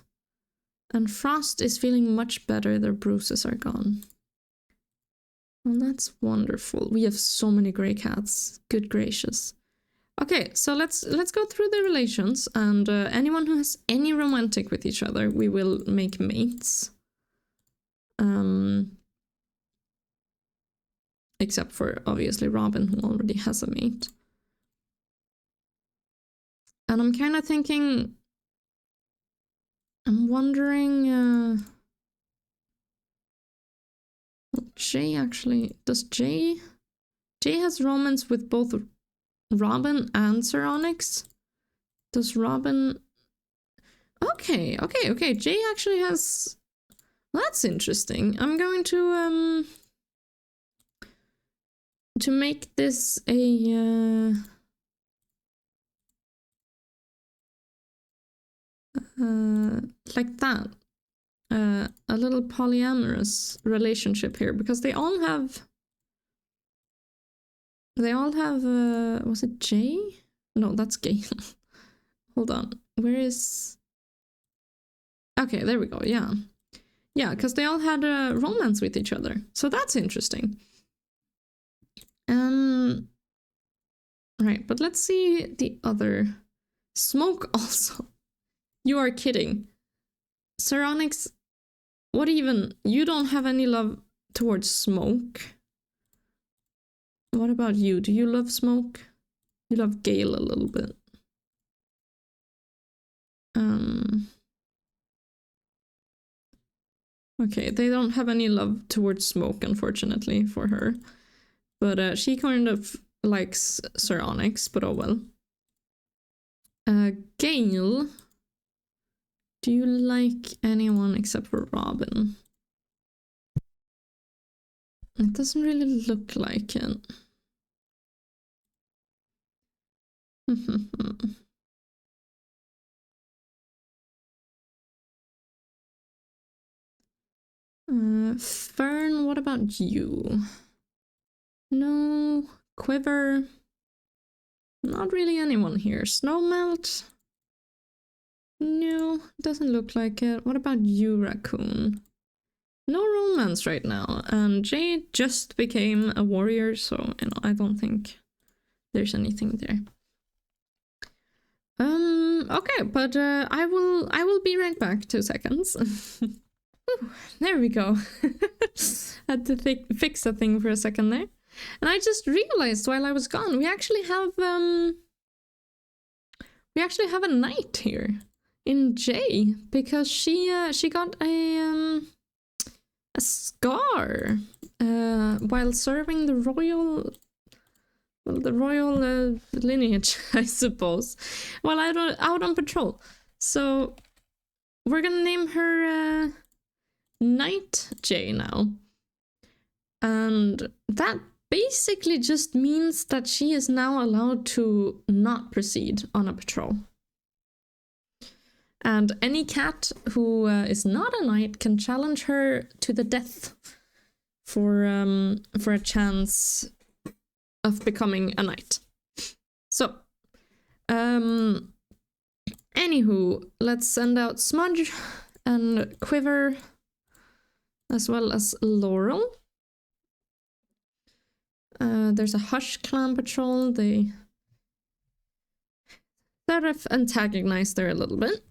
And Frost is feeling much better. Their bruises are gone. Well, that's wonderful. We have so many grey cats. Good gracious. Okay, so let's go through the relations, and anyone who has any romantic with each other, we will make mates. Except for obviously Robin, who already has a mate. And I'm kind of thinking. I'm wondering. Jay actually does Jay has romance with both Robin and Sir Onyx. Does Robin? Okay. Jay actually has. That's interesting. I'm going to make this a like that. A little polyamorous relationship here, because they all have was it Jay? No, that's Gale. Hold on, where is? Okay, there we go. Yeah, because they all had a romance with each other, so that's interesting. Right, but let's see the other. Smoke also. You are kidding, Sir Onyx. What even? You don't have any love towards Smoke. What about you? Do you love Smoke? You love Gale a little bit. Okay, they don't have any love towards Smoke, unfortunately, for her. But she kind of likes Sir Onyx, but oh well. Gale. Do you like anyone except for Robin? It doesn't really look like it. Fern, what about you? No. Quiver. Not really anyone here. Snowmelt. No, doesn't look like it. What about you, Raccoon? No romance right now. And Jay just became a warrior, so you know, I don't think there's anything there. Okay, but I will be right back. 2 seconds. Ooh, there we go. Had to fix that thing for a second there. And I just realized while I was gone, we actually have a knight here in J, because she got a scar while serving the royal lineage, I suppose, while out on patrol. So we're gonna name her Knight J now, and that basically just means that she is now allowed to not proceed on a patrol. And any cat who is not a knight can challenge her to the death for a chance of becoming a knight. So, anywho, let's send out Smudge and Quiver, as well as Laurel. There's a Hush clan patrol. They sort of antagonized there a little bit.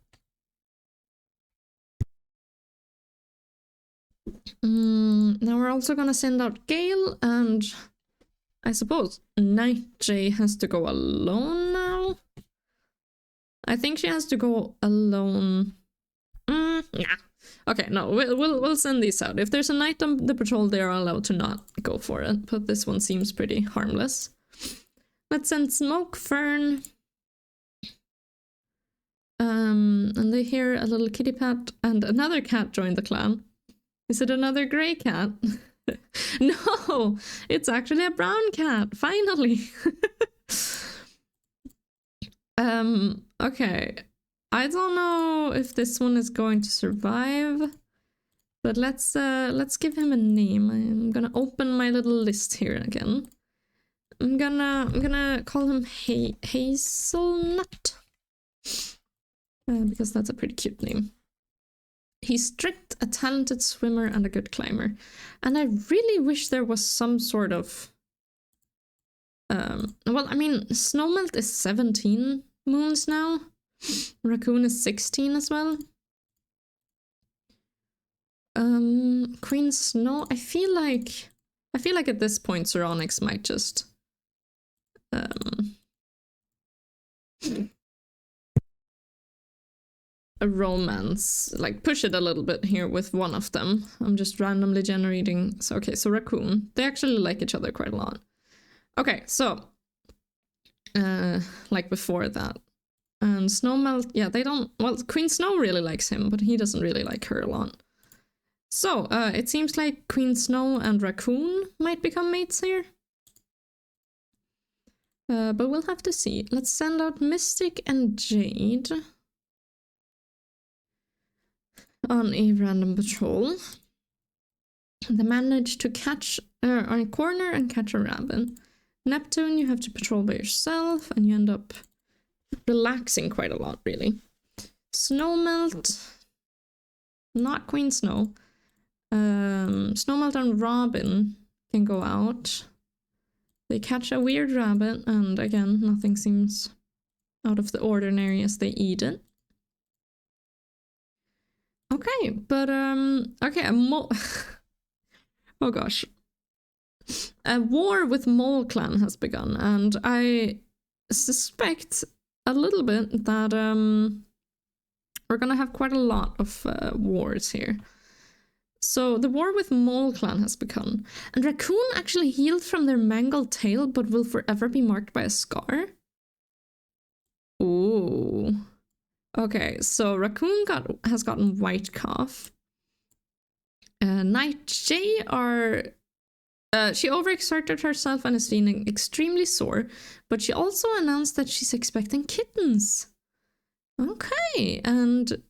Now we're also gonna send out Gale, and I suppose Knight J has to go alone now. I think she has to go alone. Nah. Okay, no, we'll send these out. If there's a knight on the patrol, they are allowed to not go for it, but this one seems pretty harmless. Let's send Smoke, Fern. And they hear a little kitty cat, and another cat joined the clan. Is it another grey cat? No, it's actually a brown cat, finally. Okay. I don't know if this one is going to survive, but let's give him a name. I'm gonna open my little list here again. I'm gonna call him Hazelnut, because that's a pretty cute name. He's strict, a talented swimmer, and a good climber. And I really wish there was some sort of well, I mean, Snowmelt is 17 moons now. Raccoon is 16 as well. Queen Snow, I feel like at this point Psironix might just a romance, like push it a little bit here with one of them. I'm just randomly generating. So okay, so Raccoon, they actually like each other quite a lot. Okay, so like before that. And Snowmelt, yeah, they don't, well, Queen Snow really likes him, but he doesn't really like her a lot. So, it seems like Queen Snow and Raccoon might become mates here. But we'll have to see. Let's send out Mystic and Jade on a random patrol. They managed to catch on a corner and catch a rabbit. Neptune, you have to patrol by yourself, and you end up relaxing quite a lot, really. Snowmelt, not Queen Snow. Snowmelt and Robin can go out. They catch a weird rabbit, and again, nothing seems out of the ordinary as they eat it. Okay, but okay, oh gosh. A war with Mole Clan has begun, and I suspect a little bit that we're gonna have quite a lot of wars here. So the war with Mole Clan has begun, and Raccoon actually healed from their mangled tail, but will forever be marked by a scar. Ooh. Okay, so Raccoon has gotten White Cough. Knight J are She overexerted herself and is feeling extremely sore, but she also announced that she's expecting kittens. Okay, and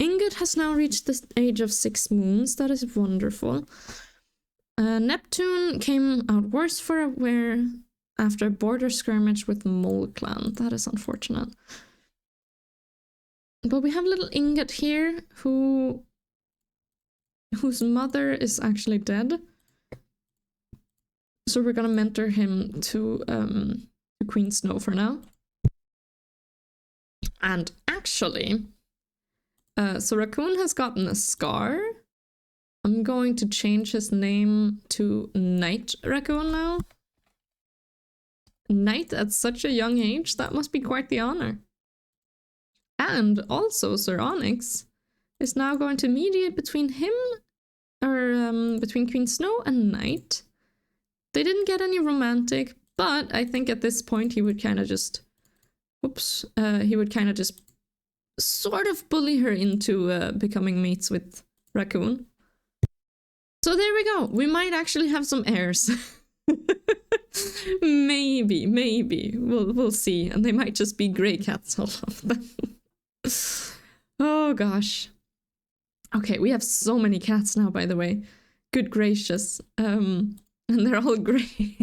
Ingrid has now reached the age of 6 moons. That is wonderful. Neptune came out worse for wear after a border skirmish with the Mole clan. That is unfortunate. But we have little Ingrid here, whose mother is actually dead. So we're gonna mentor him to Queen Snow for now. And actually, so Raccoon has gotten a scar. I'm going to change his name to Night Raccoon now. Knight at such a young age, that must be quite the honor. And also Sir Onyx is now going to mediate between him, or between Queen Snow and Knight. They didn't get any romantic, but I think at this point he would kind of just, he would kind of just sort of bully her into becoming mates with Raccoon. So there we go. We might actually have some heirs. maybe. We'll see. And they might just be grey cats, all of them. Oh gosh. Okay, we have so many cats now, by the way. Good gracious. And they're all grey.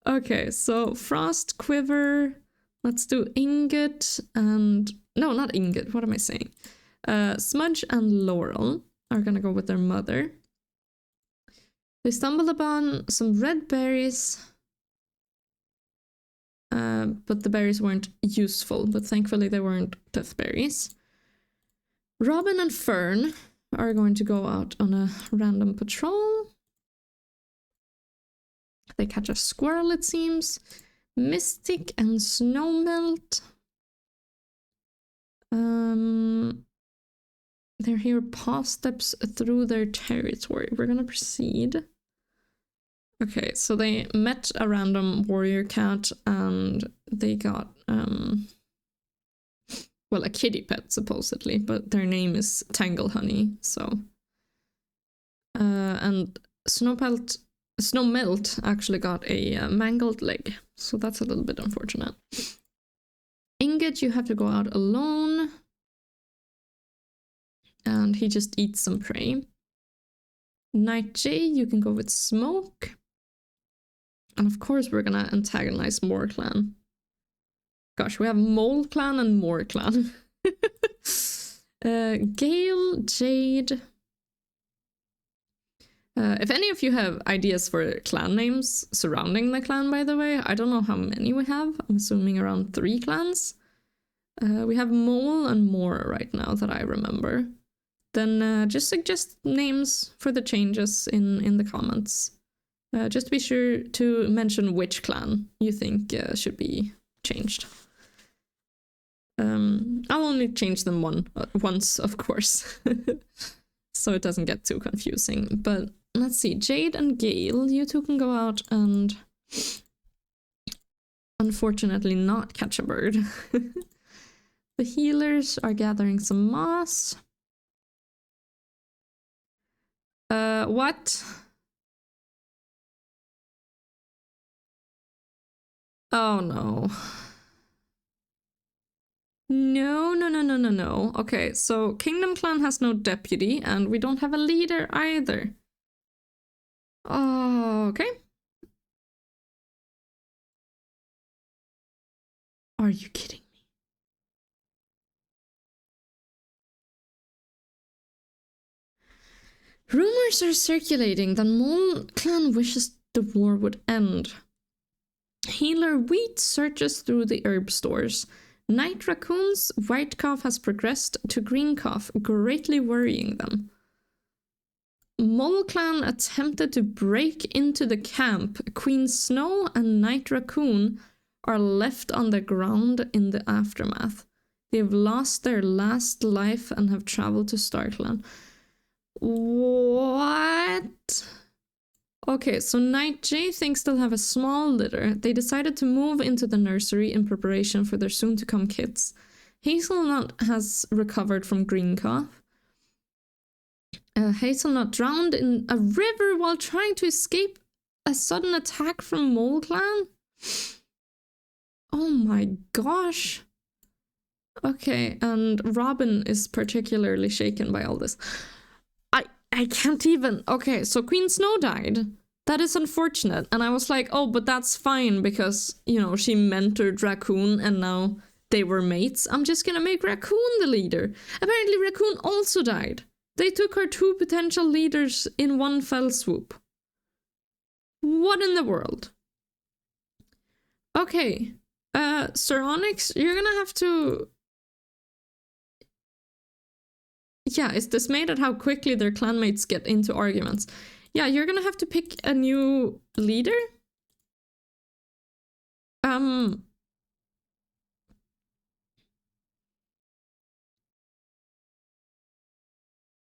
Okay, so Frost, Quiver. Let's do Ingot and... No, not Ingot. What am I saying? Smudge and Laurel are gonna go with their mother. They stumbled upon some red berries. But the berries weren't useful, but thankfully they weren't death berries. Robin and Fern are going to go out on a random patrol. They catch a squirrel, it seems. Mystic and Snowmelt. They're here paw steps through their territory. We're gonna proceed. Okay, so they met a random warrior cat and they got, well, a kitty pet supposedly, but their name is Tangle Honey, so. And Snowmelt actually got a mangled leg, so that's a little bit unfortunate. Ingot, you have to go out alone. And he just eats some prey. Night J, you can go with Smoke. And of course we're gonna antagonize Moor Clan. Gosh, we have Mole Clan and Moor Clan. Gale, Jade. If any of you have ideas for clan names surrounding the clan, by the way, I don't know how many we have. I'm assuming around 3 clans. We have Mole and Moor right now that I remember. Then just suggest names for the changes in the comments. Just be sure to mention which clan you think should be changed. I'll only change them once, of course, so it doesn't get too confusing. But let's see, Jade and Gale, you two can go out and unfortunately not catch a bird. The healers are gathering some moss. What? Oh no. No. Okay, so KingdomClan has no deputy and we don't have a leader either. Oh, okay. Are you kidding me? Rumors are circulating that Mole Clan wishes the war would end. Healer Wheat searches through the herb stores. Night Raccoon's white cough has progressed to green cough, greatly worrying them. Mole Clan attempted to break into the camp. Queen Snow and Night Raccoon are left on the ground in the aftermath. They've lost their last life and have traveled to Starclan. What? Okay, so Night J thinks they'll have a small litter. They decided to move into the nursery in preparation for their soon-to-come kids. Hazelnut has recovered from green cough. Hazelnut drowned in a river while trying to escape a sudden attack from Mole Clan. Oh my gosh. Okay, and Robin is particularly shaken by all this. I can't even. Okay, so Queen Snow died. That is unfortunate. And I was like, oh, but that's fine because, you know, she mentored Raccoon and now they were mates. I'm just gonna make Raccoon the leader. Apparently Raccoon also died. They took her 2 potential leaders in one fell swoop. What in the world? Okay, Sir Onyx, you're gonna have to... Yeah, is dismayed at how quickly their clanmates get into arguments. Yeah, you're gonna have to pick a new leader. Oh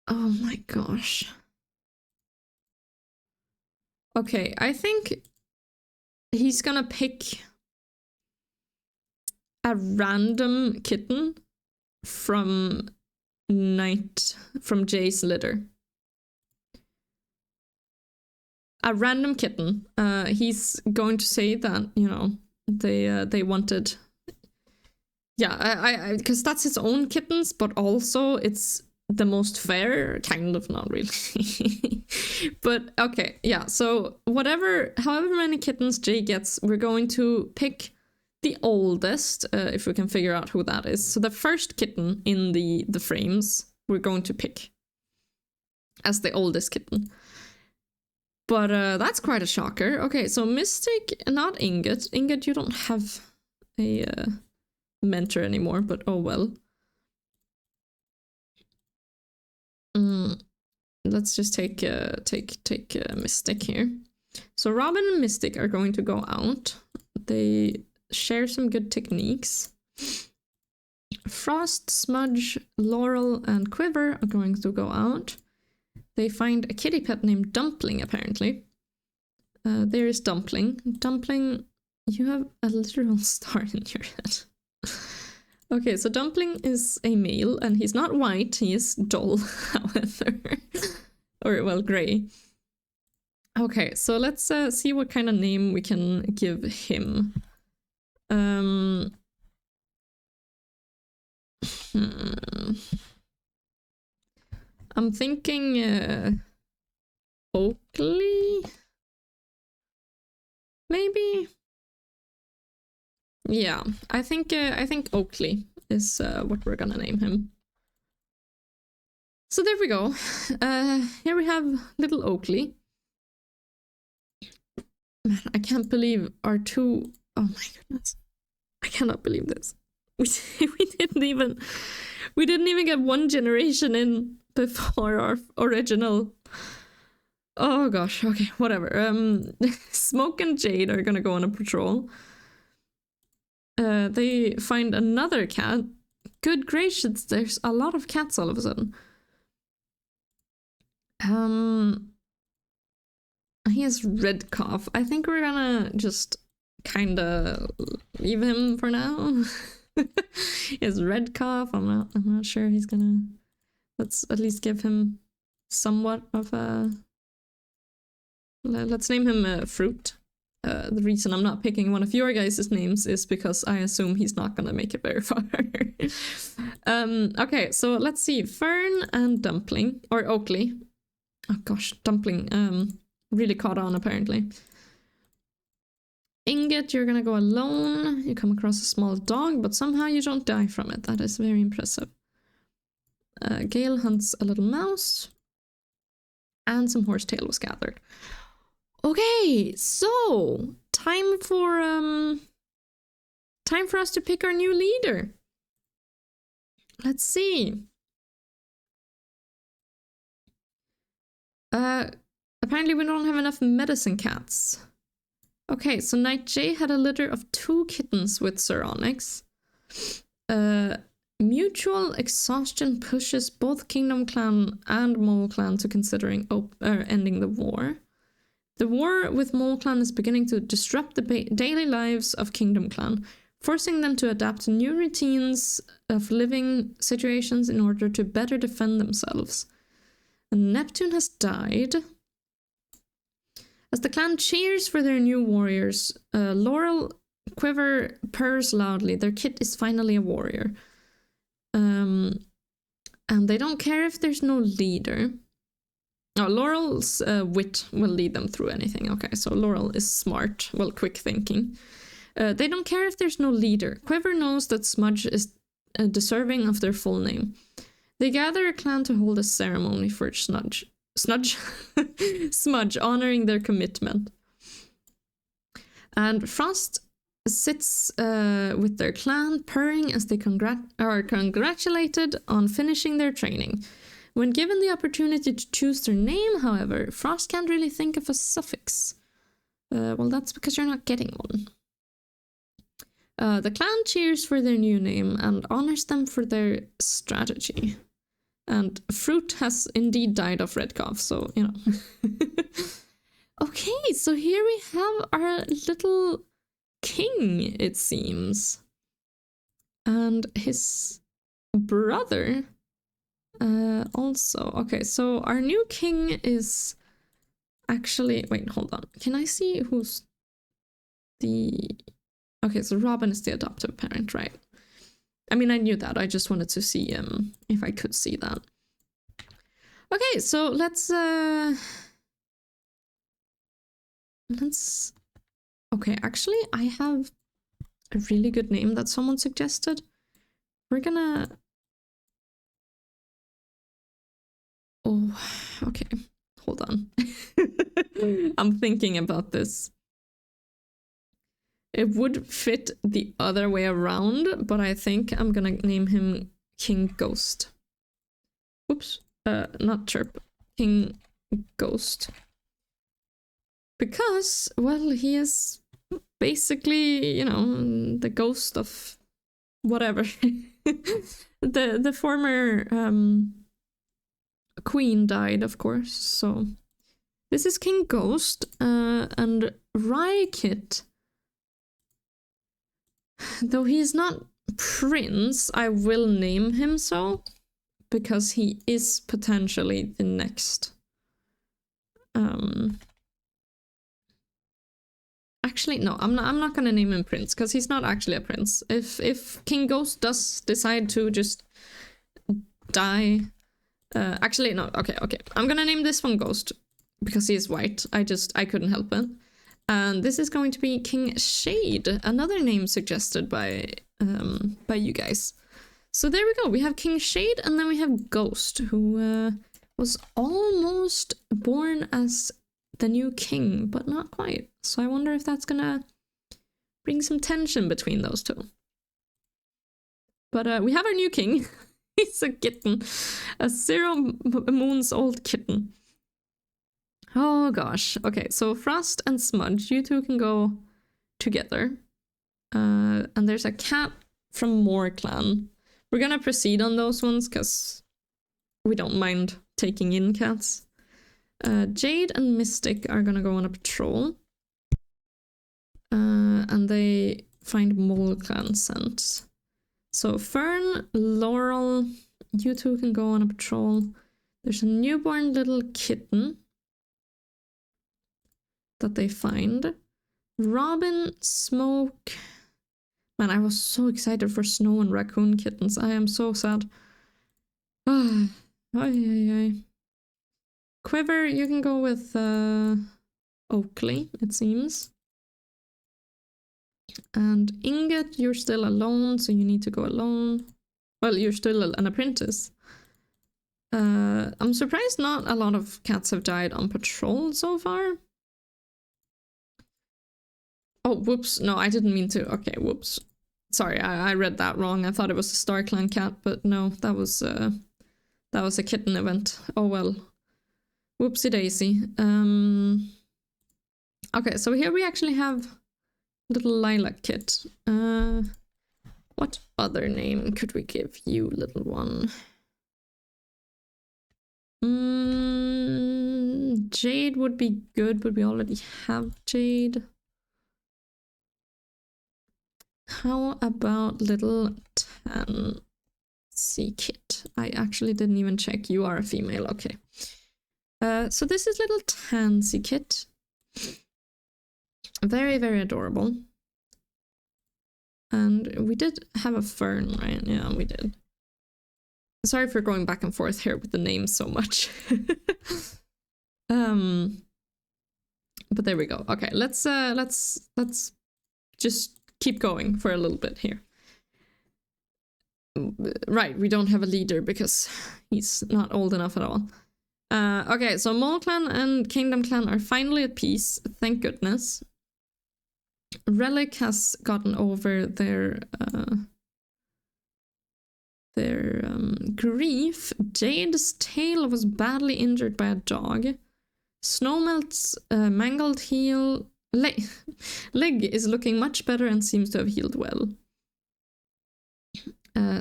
my gosh. Okay, I think he's gonna pick a random kitten from Jay's litter. A random kitten. He's going to say that, you know, they wanted... Yeah, because that's his own kittens, but also it's the most fair, kind of, not really. But okay, yeah, so however many kittens Jay gets, we're going to pick the oldest, if we can figure out who that is. So the first kitten in the frames, we're going to pick as the oldest kitten. But that's quite a shocker. Okay, so Mystic, not Ingot. Ingot, you don't have a mentor anymore, but oh well. Let's just take Mystic here. So Robin and Mystic are going to go out. They share some good techniques. Frost, Smudge, Laurel, and Quiver are going to go out. They find a kitty pet named Dumpling, apparently. There is Dumpling. Dumpling, you have a literal star in your head. Okay, so Dumpling is a male, and he's not white, he is dull, however. Or, well, grey. Okay, so let's see what kind of name we can give him. I'm thinking Oakley? Maybe? Yeah, I think Oakley is what we're gonna name him. So there we go. Here we have little Oakley. Man, I can't believe our 2... Oh my goodness. I cannot believe this. We didn't even get 1 generation in before our original. Oh gosh, okay, whatever. Smoke and Jade are gonna go on a patrol. They find another cat. Good gracious, there's a lot of cats all of a sudden. He has Red Cough. I think we're gonna just kinda leave him for now. He has Red Cough. I'm not sure he's gonna... Let's at least give him somewhat of a... Let's name him Fruit. The reason I'm not picking one of your guys' names is because I assume he's not gonna make it very far. Okay, so let's see. Fern and Dumpling, or Oakley. Oh gosh, Dumpling really caught on apparently. Ingot, you're gonna go alone. You come across a small dog, but somehow you don't die from it. That is very impressive. Gale hunts a little mouse. And some horsetail was gathered. Okay, so time for us to pick our new leader. Let's see. Apparently we don't have enough medicine cats. Okay, so Night J had a litter of 2 kittens with Sir Onyx. Mutual exhaustion pushes both KingdomClan and Mole Clan to considering ending the war. The war with Mole Clan is beginning to disrupt the daily lives of KingdomClan, forcing them to adapt to new routines of living situations in order to better defend themselves. And Neptune has died. As the clan cheers for their new warriors, Laurel Quiver purrs loudly. Their kit is finally a warrior. And they don't care if there's no leader. Oh, Laurel's wit will lead them through anything. Okay, so Laurel is smart. Well, quick thinking. They don't care if there's no leader. Quiver knows that Smudge is deserving of their full name. They gather a clan to hold a ceremony for Smudge, honoring their commitment. And Frost sits with their clan, purring as they are congratulated on finishing their training. When given the opportunity to choose their name, however, Frost can't really think of a suffix. Well, that's because you're not getting one. The clan cheers for their new name and honors them for their strategy. And Fruit has indeed died of red cough, so, you know. Okay, so here we have our little king, it seems. And his brother also. Okay, so our new king is actually... Wait, hold on. Can I see who's the... Okay, so Robin is the adoptive parent, right? I mean, I knew that. I just wanted to see if I could see that. Okay, so let's... Okay, actually, I have a really good name that someone suggested. We're gonna... Oh, okay. Hold on. I'm thinking about this. It would fit the other way around, but I think I'm gonna name him King Ghost. Oops, not Chirp. King Ghost. Because, well, he is basically, you know, the ghost of whatever. the former queen died, of course, so... This is King Ghost, and Rykit... Though he is not prince, I will name him so, because he is potentially the next. Actually, no, I'm not gonna name him prince, because he's not actually a prince. If King Ghost does decide to just die, actually no, okay, I'm gonna name this one Ghost because he is white. I couldn't help it. And this is going to be King Shade, another name suggested by you guys. So there we go. We have King Shade, and then we have Ghost, who was almost born as the new king, but not quite. So I wonder if that's gonna bring some tension between those two. But we have our new king. He's a kitten, a 0 moons old kitten. Oh gosh. Okay, so Frost and Smudge, you two can go together. And there's a cat from Moor Clan. We're gonna proceed on those ones because we don't mind taking in cats. Jade and Mystic are gonna go on a patrol. And they find Mole Clan scents. So Fern, Laurel, you two can go on a patrol. There's a newborn little kitten that they find. Robin, Smoke. Man, I was so excited for Snow and Raccoon kittens. I am so sad. Quiver, you can go with Oakley, it seems. And Ingot, you're still alone, so you need to go alone. Well, you're still an apprentice. I'm surprised not a lot of cats have died on patrol so far. Oh, whoops. No, I didn't mean to. Okay, whoops. Sorry, I read that wrong. I thought it was a Star Clan cat, but no, that was a kitten event. Oh well. Whoopsie daisy. Okay, so here we actually have little Lilac Kit. What other name could we give you, little one? Jade would be good, but we already have Jade. How about little Tansy Kit? I actually didn't even check. You are a female, okay. So this is little Tansy Kit. Very, very adorable. And we did have a Fern, right? Yeah, we did. Sorry for going back and forth here with the names so much. But there we go. Okay, let's just keep going for a little bit here. Right, we don't have a leader because he's not old enough at all. Okay, so Mole Clan and Kingdom Clan are finally at peace, thank goodness. Relic has gotten over their grief. Jade's tail was badly injured by a dog. Snowmelt's mangled leg is looking much better and seems to have healed well.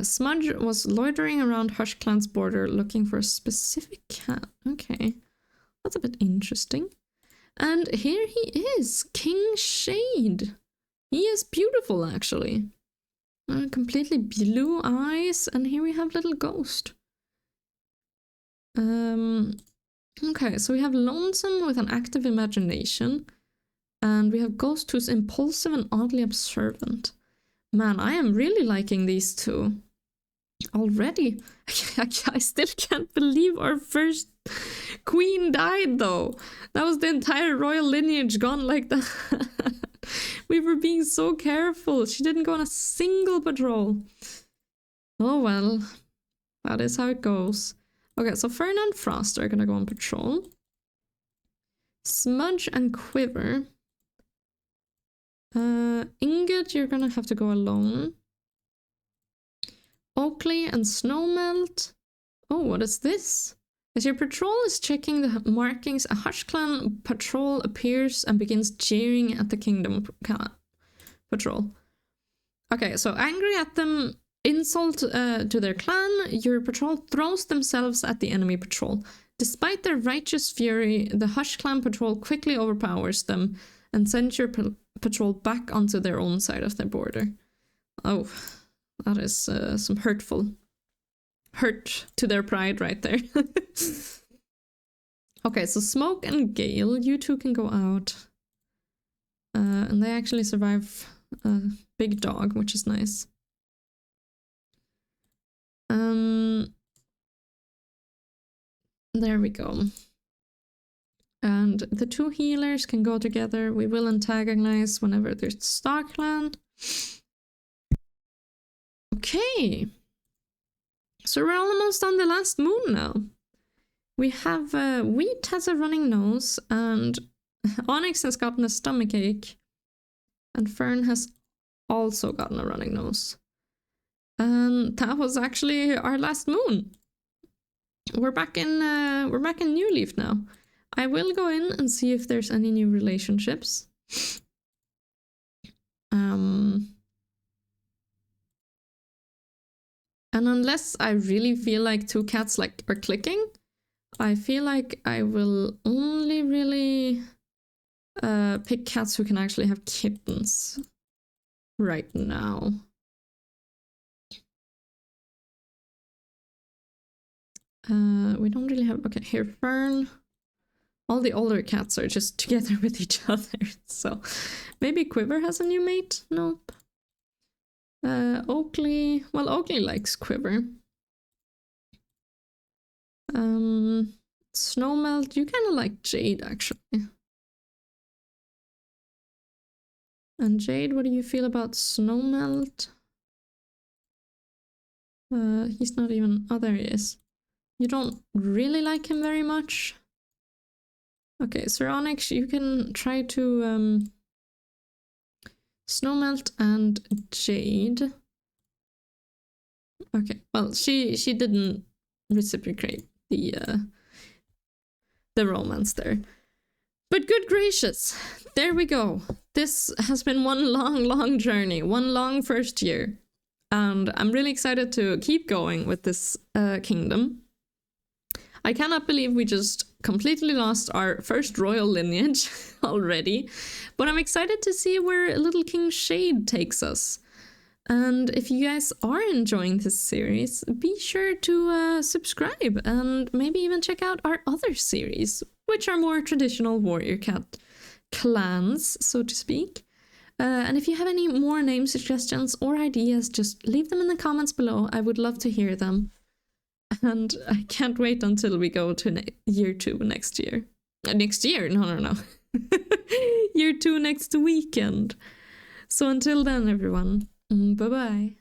Smudge was loitering around Hush Clan's border looking for a specific cat. Okay, that's a bit interesting. And here he is, King Shade. He is beautiful, actually. Completely blue eyes, and here we have little Ghost. Okay, so we have Lonesome with an active imagination, and we have Ghost who's impulsive and oddly observant. Man, I am really liking these two already. I still can't believe our first queen died, though. That was the entire royal lineage gone like that. We were being so careful. She didn't go on a single patrol. Oh well, that is how it goes. Okay, so Fern and Frost are gonna go on patrol. Smudge and Quiver. Ingot, you're gonna have to go alone. Oakley and Snowmelt. Oh, what is this? As your patrol is checking the markings, a Hush Clan patrol appears and begins jeering at the Kingdom Clan patrol. Okay, so angry at them, insult to their clan, your patrol throws themselves at the enemy patrol. Despite their righteous fury, the Hush Clan patrol quickly overpowers them and sends your patrol back onto their own side of their border. Oh, that is some hurt to their pride right there. Okay, so Smoke and Gale, you two can go out. And they actually survive a big dog, which is nice. There we go. And the two healers can go together. We will antagonize whenever there's Starkland. Okay. So we're almost on the last moon now. We have Wheat has a running nose, and Onyx has gotten a stomachache, and Fern has also gotten a running nose. And that was actually our last moon. We're back in New Leaf now. I will go in and see if there's any new relationships. And unless I really feel like two cats are clicking, I feel like I will only really pick cats who can actually have kittens right now. We don't really have... Okay, here, Fern. All the older cats are just together with each other, so maybe Quiver has a new mate? Nope. Oakley... Well, Oakley likes Quiver. Snowmelt, you kind of like Jade, actually. And Jade, what do you feel about Snowmelt? He's not even... Oh, there he is. You don't really like him very much. Okay, Sir Onyx, you can try to... Snowmelt and Jade. Okay, well, she didn't reciprocate the romance there. But good gracious, there we go. This has been one long journey, one long first year. And I'm really excited to keep going with this kingdom. I cannot believe we just completely lost our first royal lineage already, but I'm excited to see where Little King Shade takes us. And if you guys are enjoying this series, be sure to subscribe and maybe even check out our other series, which are more traditional warrior cat clans, so to speak. And if you have any more name suggestions or ideas, just leave them in the comments below. I would love to hear them. And I can't wait until we go to year 2 next year. Next year? No. Year 2 next weekend. So until then, everyone, bye-bye.